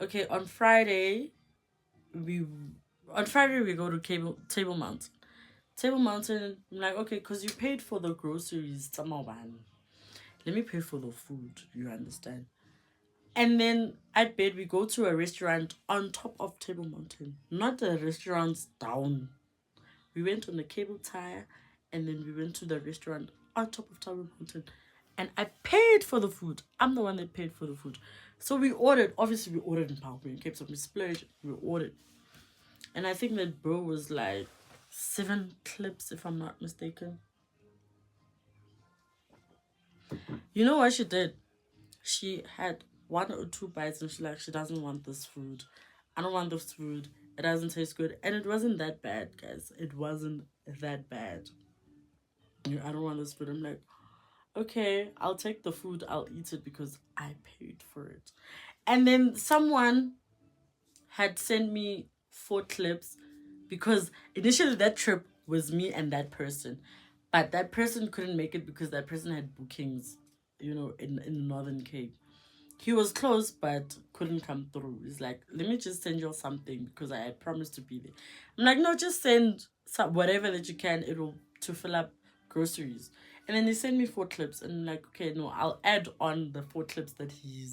Okay, on Friday we go to Table Mountain. Table Mountain, I'm like, okay, because you paid for the groceries, let me pay for the food, you understand? And then at bed, we go to a restaurant on top of Table Mountain, not the restaurants down. We went on a cable tire, and then we went to the restaurant on top of Table Mountain. And I paid for the food. I'm the one that paid for the food. So we ordered, obviously, we ordered in Power. We kept some splurge, we ordered. And I think that bro was like 7 clips, if I'm not mistaken. You know what she did? She had 1 or 2 bites and she doesn't want this food. I don't want this food. It doesn't taste good. And it wasn't that bad, guys. It wasn't that bad. I don't want this food. I'm like, okay, I'll take the food. I'll eat it because I paid for it. And then someone had sent me 4 clips because initially that trip was me and that person. But that person couldn't make it because that person had bookings, in Northern Cape. He was close but couldn't come through. He's like, let me just send you something because I had promised to be there. I'm like, no, just send whatever that you can. It'll to fill up groceries. And then he sent me 4 clips, and I'm like, okay, no, I'll add on the 4 clips that he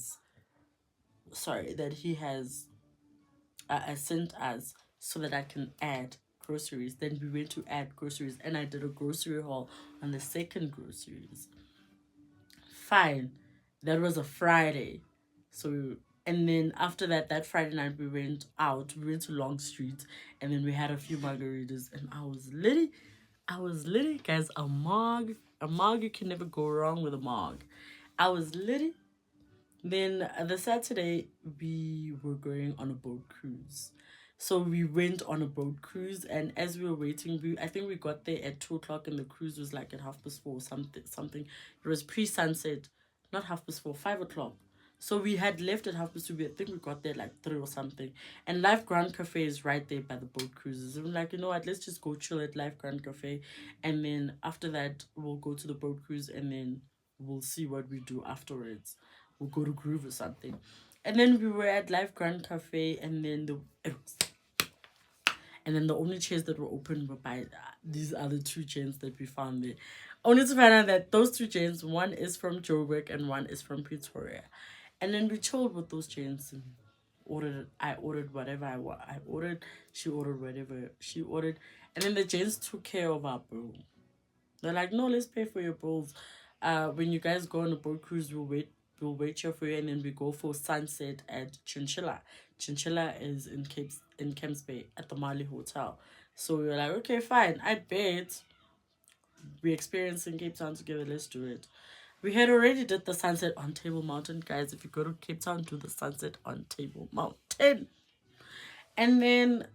has sent us so that I can add groceries. Then we went to add groceries, and I did a grocery haul on the second groceries. Fine, that was a Friday. So, and then after that Friday night, we went out. We went to Long Street, and then we had a few margaritas, and I was litty, guys. A mug, you can never go wrong with a mug. I was litty. Then the Saturday, we were going on a boat cruise. So we went on a boat cruise, and as we were waiting, I think we got there at 2 o'clock, and the cruise was like at 4:30, something. It was pre-sunset, not 4:30, 5 o'clock. So we had left at 2:30. I think we got there like 3 or something. And Life Grand Cafe is right there by the boat cruises. And I'm like, you know what? Let's just go chill at Life Grand Cafe, and then after that, we'll go to the boat cruise, and then we'll see what we do afterwards. We'll go to Groove or something. And then we were at Life Grand Cafe, and then the only chairs that were open were by these other 2 chains that we found there. Only to find out that those 2 chains, one is from Joburg and one is from Pretoria. And then we chilled with those chains and I ordered whatever I ordered. She ordered whatever she ordered. And then the chains took care of our bill. They're like, no, let's pay for your bills. When you guys go on a boat cruise, we'll wait here for you, and then we go for sunset at Chinchilla. Chinchilla is in Camps Bay at the Mali Hotel. So we were like, okay, fine. I bet we're experiencing Cape Town together. Let's do it. We had already did the sunset on Table Mountain, guys. If you go to Cape Town, do the sunset on Table Mountain. And then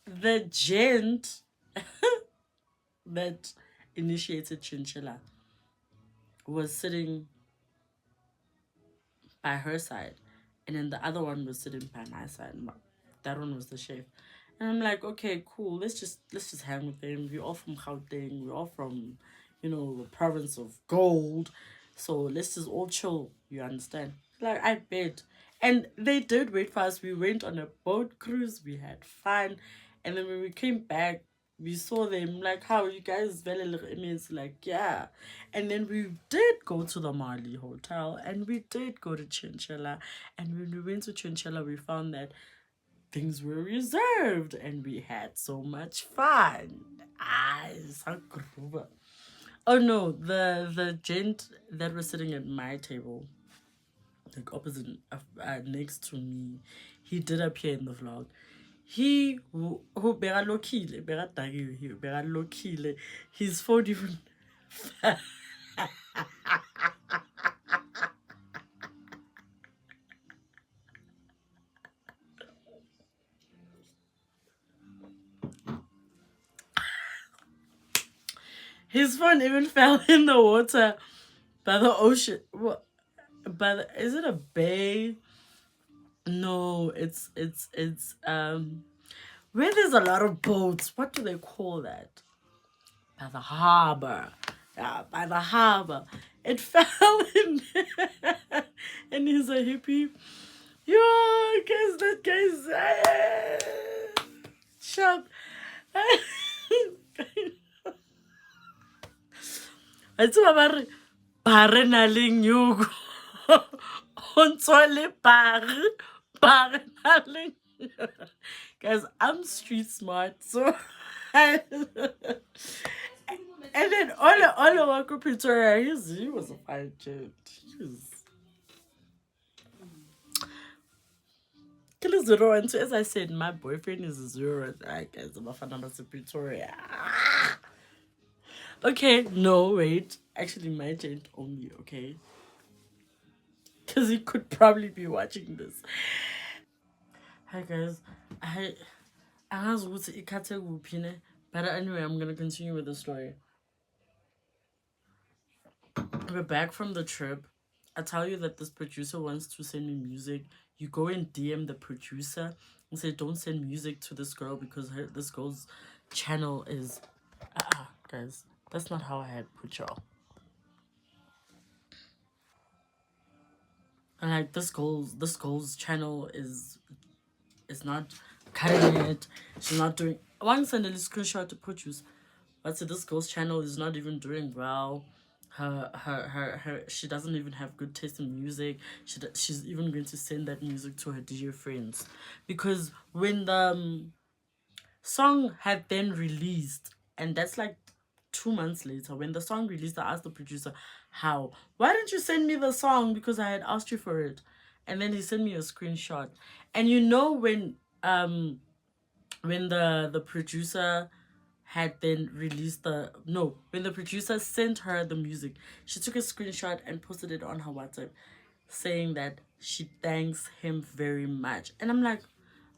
the gent that initiated Chinchilla was sitting by her side, and then the other one was sitting by my side. That one was the chef. And I'm like, okay, cool. Let's just hang with them. We're all from Gauteng. We're all from, the province of gold. So let's just all chill. You understand? Like, I bet. And they did wait for us. We went on a boat cruise. We had fun. And then when we came back, we saw them like, how you guys it's like, yeah. And then we did go to the Marley Hotel, and we did go to Chinchilla. And when we went to Chinchilla, we found that things were reserved, and we had so much fun. Oh no, the gent that was sitting at my table, like opposite, next to me, he did appear in the vlog. He who bega lokile, bega tagiwe, he bega lokile. His phone even his phone even fell in the water by the ocean. What? Is it a bay? No, it's where there's a lot of boats. What do they call that? By the harbor. Yeah, by the harbor. It fell in there. And he's a hippie. Yo, guess that guy's sharp. It's about bare na le nyugu. On le bare na le. Guys, I'm street smart, so and then all of Uncle Pretoria, he was a fine dude. He was kill zero and two. As I said, my boyfriend is a zero. Right, guys, I'm a fan of Pretoria. Okay, no, wait. Actually, my gent only, okay? Because he could probably be watching this. Hi guys, I was going to ikate kupine, but anyway, I'm gonna continue with the story. We're back from the trip. I tell you that this producer wants to send me music. You go and DM the producer and say, "Don't send music to this girl because this girl's channel is." Guys, that's not how I had put y'all. And like this girl's channel is not cutting it. She's not doing. One send a screenshot to produce. But so this girl's channel is not even doing well. Her she doesn't even have good taste in music. She's even going to send that music to her dear friends, because when the song had then released, and that's like 2 months later, when the song released, I asked the producer, "How? Why didn't you send me the song? Because I had asked you for it." And then he sent me a screenshot. And you know when the producer had then released the no when the producer sent her the music, she took a screenshot and posted it on her WhatsApp saying that she thanks him very much. And I'm like,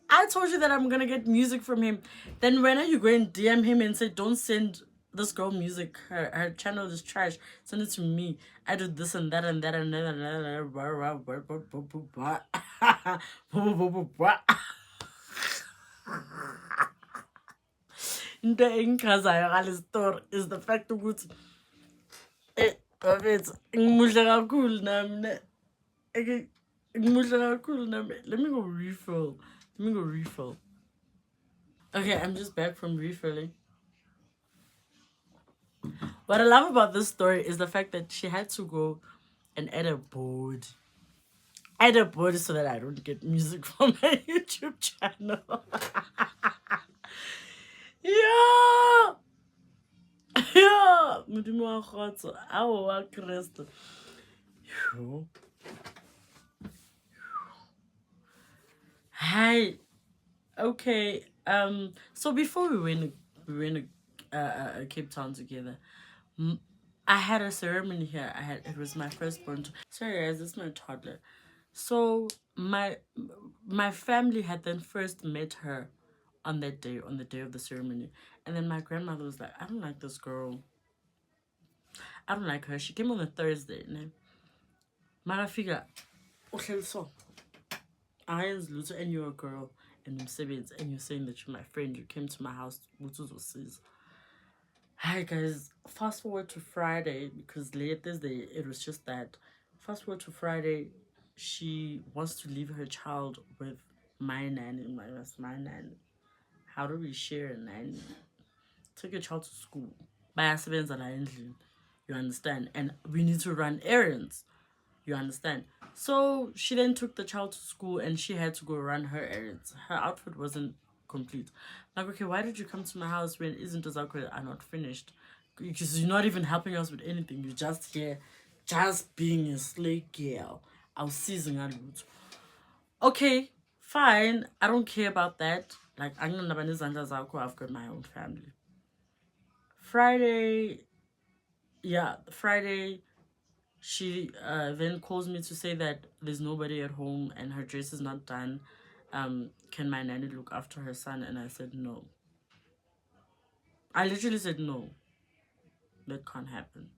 I told you that I'm gonna get music from him. Then when are you going to DM him and say, "Don't send this girl music, her channel is trash, send it to me, I do this and that and that and that and that." Into engichazayo ngale story is the fact ukuthi bafethu ngimuhle kakhulu nami ne ngimuhle kakhulu nami. Let me go refill. Okay, I'm just back from refilling. What I love about this story is the fact that she had to go and add a board. Add a board so that I don't get music from my YouTube channel. Yeah. Yeah. Modimo wa kgotso. Ao wa Kreste. Hi. Okay. So before we went to Cape Town together, I had a ceremony here. It was my firstborn. Sorry guys, this is my toddler. So my family had then first met her on that day, on the day of the ceremony. And then my grandmother was like, "I don't like this girl. I don't like her." She came on a Thursday. Marafika, so I am Luto and you're a girl and you're saying that you're my friend. You came to my house. Hi guys, fast forward to Friday, because late Thursday it was just that. Fast forward to Friday, she wants to leave her child with my nanny. My nanny. How do we share a nanny? Take your child to school. Bayasebenza la endlini. You understand? And we need to run errands. You understand? So she then took the child to school and she had to go run her errands. Her outfit wasn't complete. Like, okay, why did you come to my house when isn't are not finished? Because you're not even helping us with anything. You're just here, just being a slave girl. I was seizing on you. Okay, fine. I don't care about that. Like, I've got my own family. Friday, she then calls me to say that there's nobody at home and her dress is not done. Can my nanny look after her son? And I said no. I literally said no. That can't happen.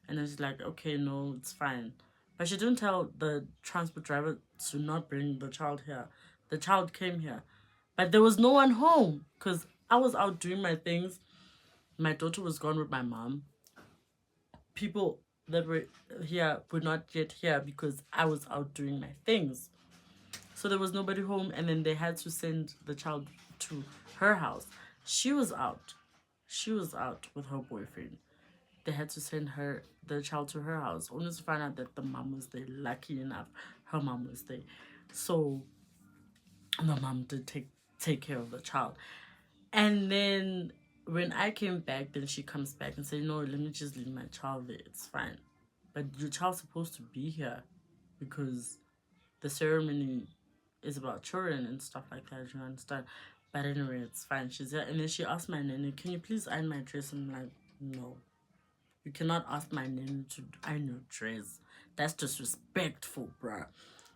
And I was like, okay, no, it's fine. But she didn't tell the transport driver to not bring the child here. The child came here. But there was no one home because I was out doing my things. My daughter was gone with my mom. People that were here were not yet here because I was out doing my things. So there was nobody home, and then they had to send the child to her house. She was out. She was out with her boyfriend. they had to send the child to her house, only to find out that the mom was there. Lucky enough, her mom was there. So the mom did take care of the child. And then when I came back, then she comes back and said, "No, let me just leave my child there. It's fine. But your child's supposed to be here because the ceremony is about children and stuff like that. You understand?" But anyway, it's fine. She's here. And then she asked my nanny, "Can you please iron my dress?" I'm like, "No. You cannot ask my nanny to iron your dress. That's disrespectful, bruh.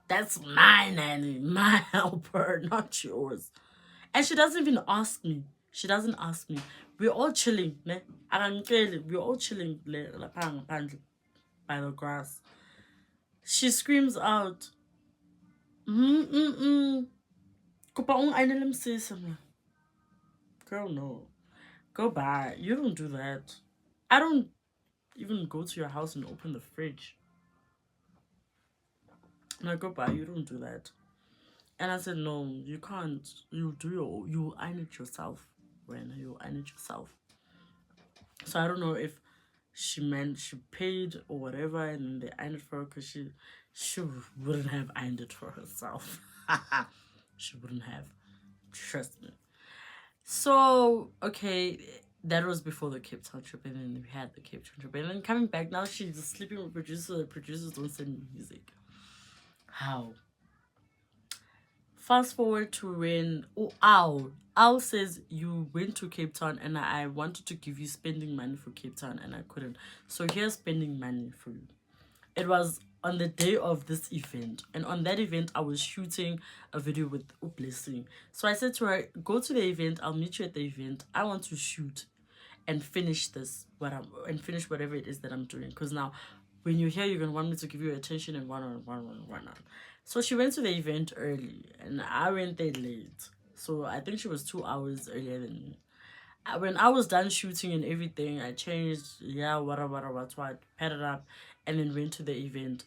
That's my nanny, my helper, not yours." And she doesn't even ask me. She doesn't ask me. We're all chilling, ne? We're all chilling by the grass. She screams out, Kopa ung aynelem sis. I'm like, girl, no. Go back. You don't do that. I don't even go to your house and open the fridge. I'm like, go back. You don't do that. And I said, no, you can't. You iron it yourself. When you iron it yourself. So I don't know if she meant she paid or whatever, and then they ironed it for her because she wouldn't have ironed it for herself. She wouldn't have. Trust me. So, okay, that was before the Cape Town trip, and then we had the Cape Town trip. And then coming back, now she's sleeping with producers. The producers don't send me music. How? Fast forward to when Owl says you went to Cape Town and I wanted to give you spending money for Cape Town and I couldn't. So here's spending money for you. It was on the day of this event, and on that event I was shooting a video with Blessing. So I said to her, "Go to the event, I'll meet you at the event. I want to shoot and finish finish whatever it is that I'm doing. Because now when you're here, you're gonna want me to give you attention and one. So she went to the event early and I went there late. So I think she was 2 hours earlier than me. When I was done shooting and everything, I changed, what, padded up, and then went to the event.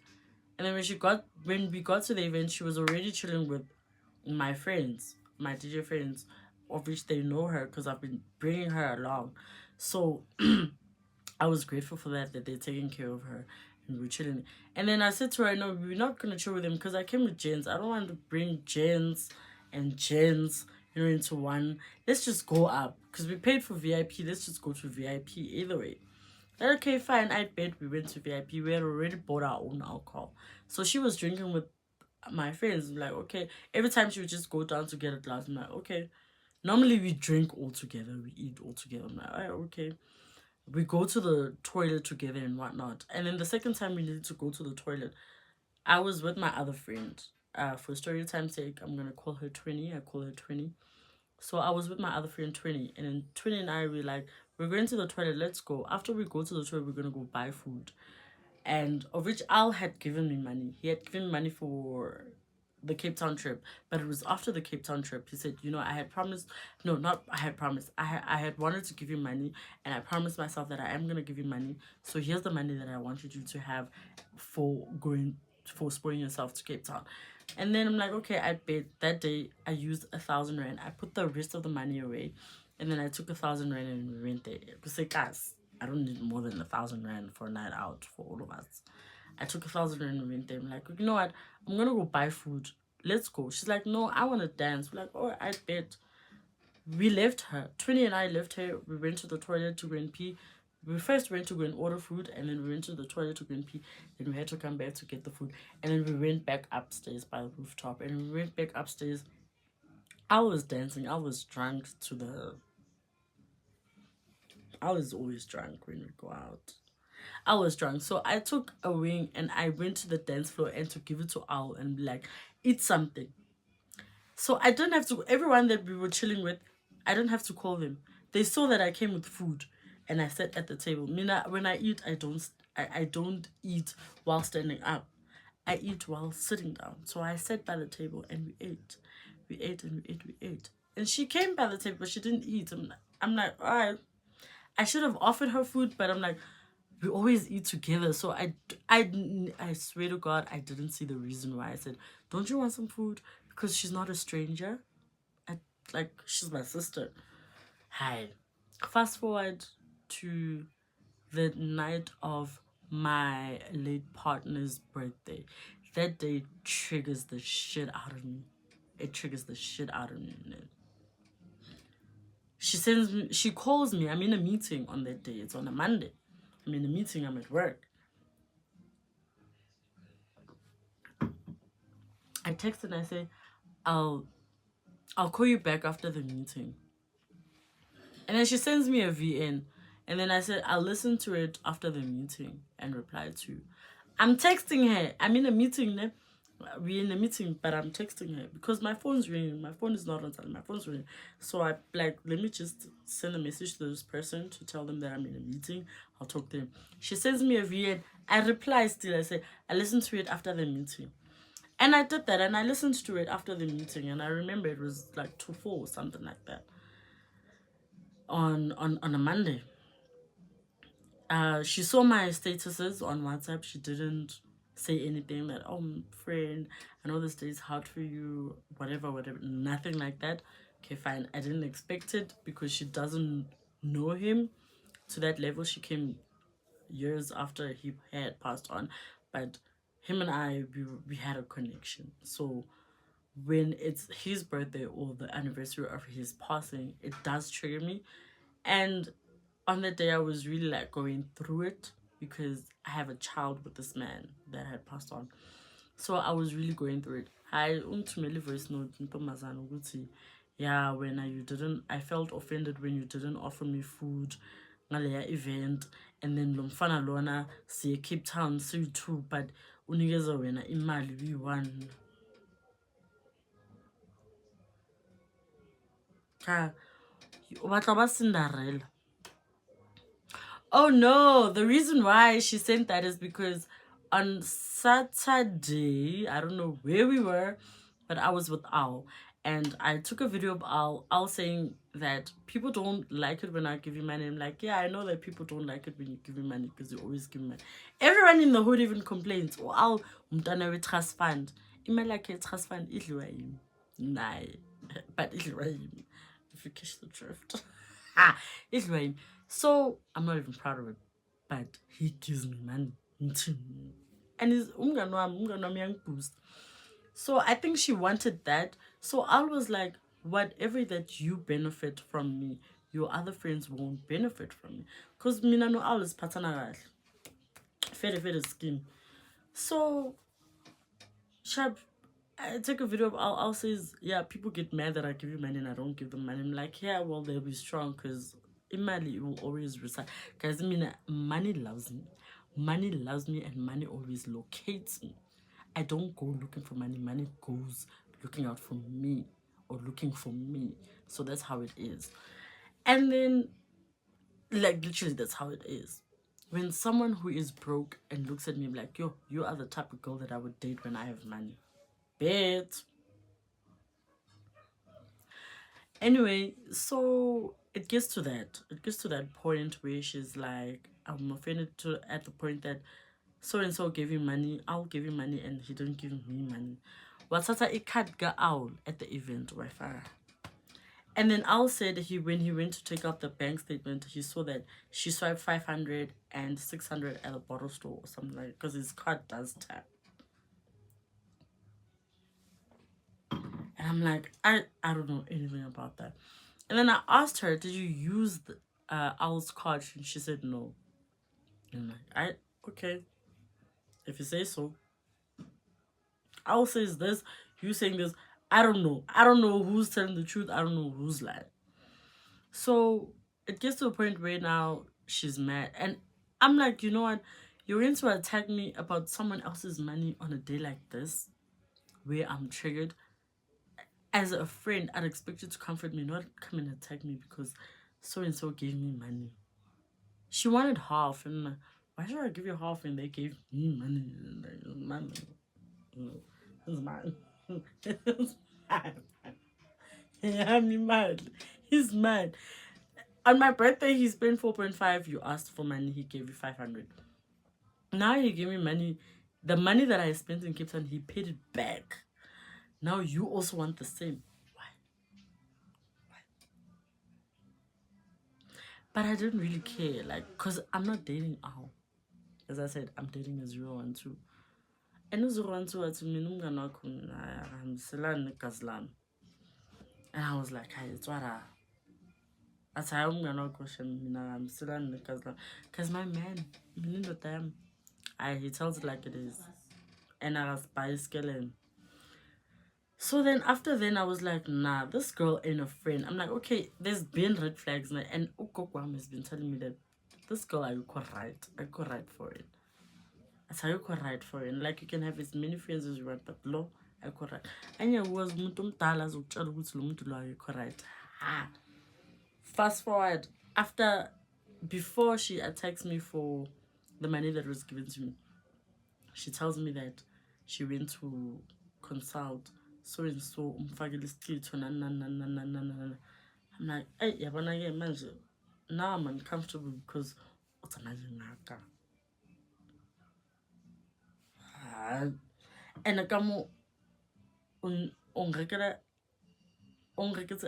And then when we got to the event, she was already chilling with my friends, my DJ friends, of which they know her because I've been bringing her along. So I was grateful for that they're taking care of her and we're chilling. And then I said to her, "No, we're not gonna chill with them because I came with gents. I don't want to bring gents and gents, into one. Let's just go up because we paid for VIP. Let's just go to VIP either way." Okay, fine. I bet we went to VIP. We had already bought our own alcohol. So she was drinking with my friends. I'm like, okay. Every time she would just go down to get a glass. I'm like, okay. Normally we drink all together. We eat all together. I'm like, all right, okay. We go to the toilet together and whatnot. And then the second time we needed to go to the toilet, I was with my other friend. For story time's sake, I'm gonna call her 20. I call her 20. So I was with my other friend 20, and then 20 and I were like, "We're going to the toilet, let's go." After we go to the toilet, we're gonna go buy food. And of which Al had given me money. He had given me money for the Cape Town trip, but it was after the Cape Town trip. He said, "I had promised, no, not I had promised, I had wanted to give you money, and I promised myself that I am gonna give you money. So here's the money that I wanted you to have for spoiling yourself to Cape Town." And then I'm like, okay, I bet. That day I used 1,000 rand. I put the rest of the money away, and then I took 1,000 rand and we went there. Because like, guys, I don't need more than 1,000 rand for a night out for all of us. I took 1,000 rand and went there. I'm like, you know what? I'm gonna go buy food. Let's go. She's like, no, I wanna dance. We're like, oh, I bet. We left her. 20 and I left her. We went to the toilet to go and pee. We first went to go and order food, and then we went to the toilet to go and pee. Then we had to come back to get the food, and then we went back upstairs by the rooftop. And we went back upstairs. I was dancing. I was drunk to the. I was always drunk when we go out. I was drunk, so I took a wing and I went to the dance floor and to give it to Owl and be like, eat something. So I don't have to. Everyone that we were chilling with, I don't have to call them. They saw that I came with food, and I sat at the table. Mina, when I eat, I don't eat while standing up. I eat while sitting down. So I sat by the table and we ate. We ate and we ate, we ate. And she came by the table, but she didn't eat. I'm like, all right. I should have offered her food, but I'm like, we always eat together. So I swear to God, I didn't see the reason why. I said, don't you want some food? Because she's not a stranger. She's my sister. Hi. Fast forward to the night of my late partner's birthday. That day triggers the shit out of me. It triggers the shit out of me. She calls me. I'm in a meeting on that day. It's on a Monday. I'm in a meeting. I'm at work. I text and I say, I'll call you back after the meeting. And then she sends me a VN. And then I said, I'll listen to it after the meeting and reply to you. I'm texting her. I'm in a meeting. Ne? We're in a meeting, but I'm texting her because my phone's ringing. My phone is not on silent. My phone's ringing. So I let me just send a message to this person to tell them that I'm in a meeting. I'll talk to them. She sends me a VN. I reply still. I say, I listen to it after the meeting. And I did that and I listened to it after the meeting. And I remember it was like 2-4 or something like that on a Monday. She saw my statuses on WhatsApp. She didn't say anything that, oh, friend, I know this day is hard for you, whatever, nothing like that. Okay, fine. I didn't expect it because she doesn't know him to that level. She came years after he had passed on, but him and I, we had a connection. So when it's his birthday or the anniversary of his passing, it does trigger me. And on that day, I was really like going through it because I have a child with this man that had passed on. So I was really going through it. I ultimately voice note Ntombazana ukuthi, yeah, I felt offended when you didn't offer me food ngaleya event, and then lo mfana lona siye Cape Town siyi-2 but unikeza wena imali uyi-1. Cha, o batla ba Cinderella. Oh no, the reason why she sent that is because on Saturday, I don't know where we were, but I was with Al and I took a video of Al saying that people don't like it when I give you money. I'm like, yeah, I know that people don't like it when you give me money because you always give me money. Everyone in the hood even complains, oh, Al, umntana we trust fund. Imali yakhe trust fund idliwa yimi. Nah, but idliwa yimi. If you catch the drift. Idliwa yimi. So I'm not even proud of it, but he gives me money. And he's young boost. So I think she wanted that. So I was like, whatever that you benefit from me, your other friends won't benefit from me. Because mina no all is patana fede skin. So Sharp, I take a video of Al says, yeah, people get mad that I give you money and I don't give them money. I'm like, yeah, well, they'll be strong because Imali will always reside. Guys, I mean, money loves me. Money loves me and money always locates me. I don't go looking for money. Money goes looking out for me or looking for me. So that's how it is. And then, like, literally, that's how it is. When someone who is broke and looks at me like, yo, you are the type of girl that I would date when I have money. Bet. Anyway, so it gets to that. It gets to that point where she's like, I'm offended at the point that so and so gave you money, I'll give you money, and he don't give me money. Watata it can't go out at the event, Wi-Fi. And then Al said when he went to take out the bank statement, he saw that she swiped 500 and 600 at a bottle store or something like because his card does tap. And I'm like, I don't know anything about that. And then I asked her, did you use Al's card? And she said no. And I'm like, okay. If you say so. Al says this, you saying this. I don't know. I don't know who's telling the truth. I don't know who's lying. So it gets to a point where now she's mad. And I'm like, you know what? You're going to attack me about someone else's money on a day like this, where I'm triggered. As a friend, I'd expect you to comfort me, not come and attack me because so-and-so gave me money. She wanted half, and why should I give you half and they gave me money? Money. It's mine. It's mine. Yeah, me mad. He's mad. On my birthday, he spent 4.5. You asked for money, he gave you 500. Now he gave me money. The money that I spent in Cape Town, he paid it back. Now you also want the same. Why? But I didn't really care, like, because I'm not dating Al. As I said, I'm dating a 012. And a 012 athi mina umngani wakho ahambiselani negazi lami. And I was like, hey, it's what athi hayi umngani wakho shem mina ahambiselani negazi lami. Because my man, mina indoda yami, he tells it like it is. And I was bicycling. So then after then I was like, nah, this girl ain't a friend. I'm like, okay, there's been red flags now, and Ukokwam has been telling me that this girl I could write. I could write for it. That's how you could write for it. Like you can have as many friends as you want, but lo, I could write. And yeah, was mutum talas ukutshela ukuthi lo muntu lo ayikho right. Fast forward, before she attacks me for the money that was given to me, she tells me that she went to consult so and so umfakele isicitho nanananananana. I'm like, hey, yabona ke manje now I'm uncomfortable because uthamaye ngaka. And akamo ongrekele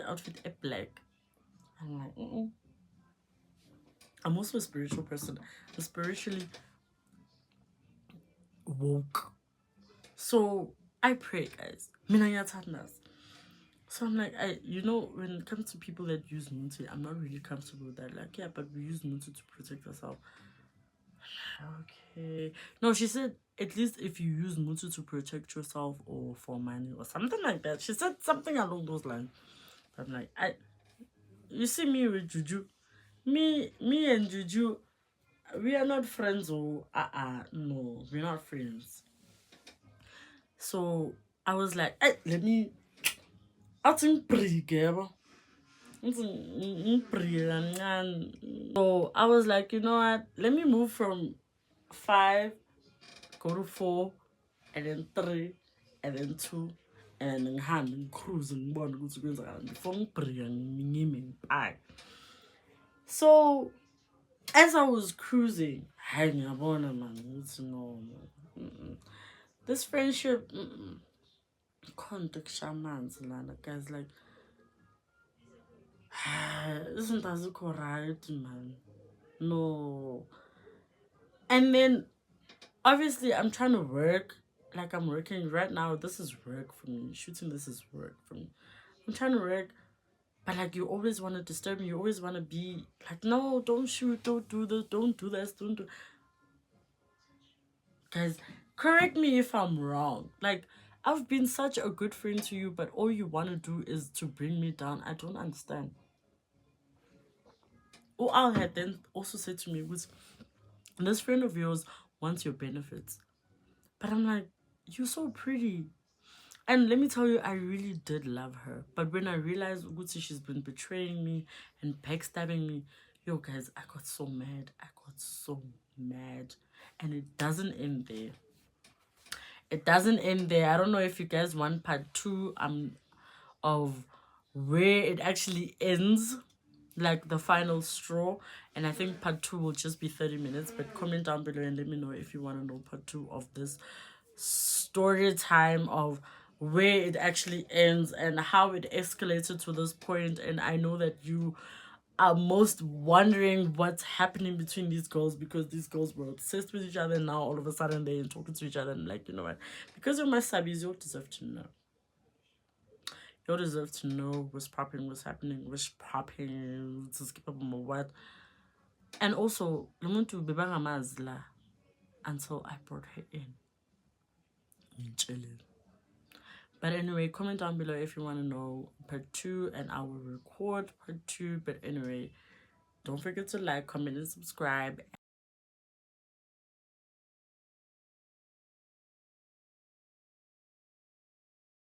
outfit a black. I'm like, I'm also a spiritual person. I'm spiritually woke. So I pray, guys. Mina ngiyathandaza. So I'm like, when it comes to people that use Mutu, I'm not really comfortable with that. Like, yeah, but we use Mutu to protect ourselves. Okay. No, she said, at least if you use Mutu to protect yourself or for money or something like that. She said something along those lines. I'm like, you see me with Juju. Me and Juju, we are not friends. No, we're not friends. So I was like, hey, let me. I think pretty girl. So I was like, you know what? Let me move from 5, go to 4, and then 3, and then 2, and then hand and cruise and one goes before bye. So as I was cruising, this friendship contact shamans, guys, like, isn't that correct, man? No. And then obviously I'm trying to work, like I'm working right now. This is work for me. Shooting this is work for me. I'm trying to work, but like you always want to disturb me. You always want to be like, no, don't shoot, don't do this, don't do this, don't do. Guys, correct me if I'm wrong. Like, I've been such a good friend to you, but all you want to do is to bring me down. I don't understand. All I had then also said to me was, this friend of yours wants your benefits. But I'm like, you're so pretty. And let me tell you, I really did love her. But when I realized Uguti, she's been betraying me and backstabbing me, yo guys, I got so mad. I got so mad. And it doesn't end there. It doesn't end there. I don't know if you guys want part 2 of where it actually ends, like the final straw. And I think part 2 will just be 30 minutes. But comment down below and let me know if you want to know part 2 of this story time, of where it actually ends and how it escalated to this point. And I know that you are most wondering what's happening between these girls, because these girls were obsessed with each other, and now all of a sudden they're talking to each other. And like, you know what, because you're my subbies, you deserve to know. You deserve to know what's popping, what's happening, what's popping, to skip up on what. And also, Lumuntu Bebanga Mazla until I brought her in. Chilling. But anyway, comment down below if you want to know part 2, and I will record part 2. But anyway, don't forget to like, comment, and subscribe.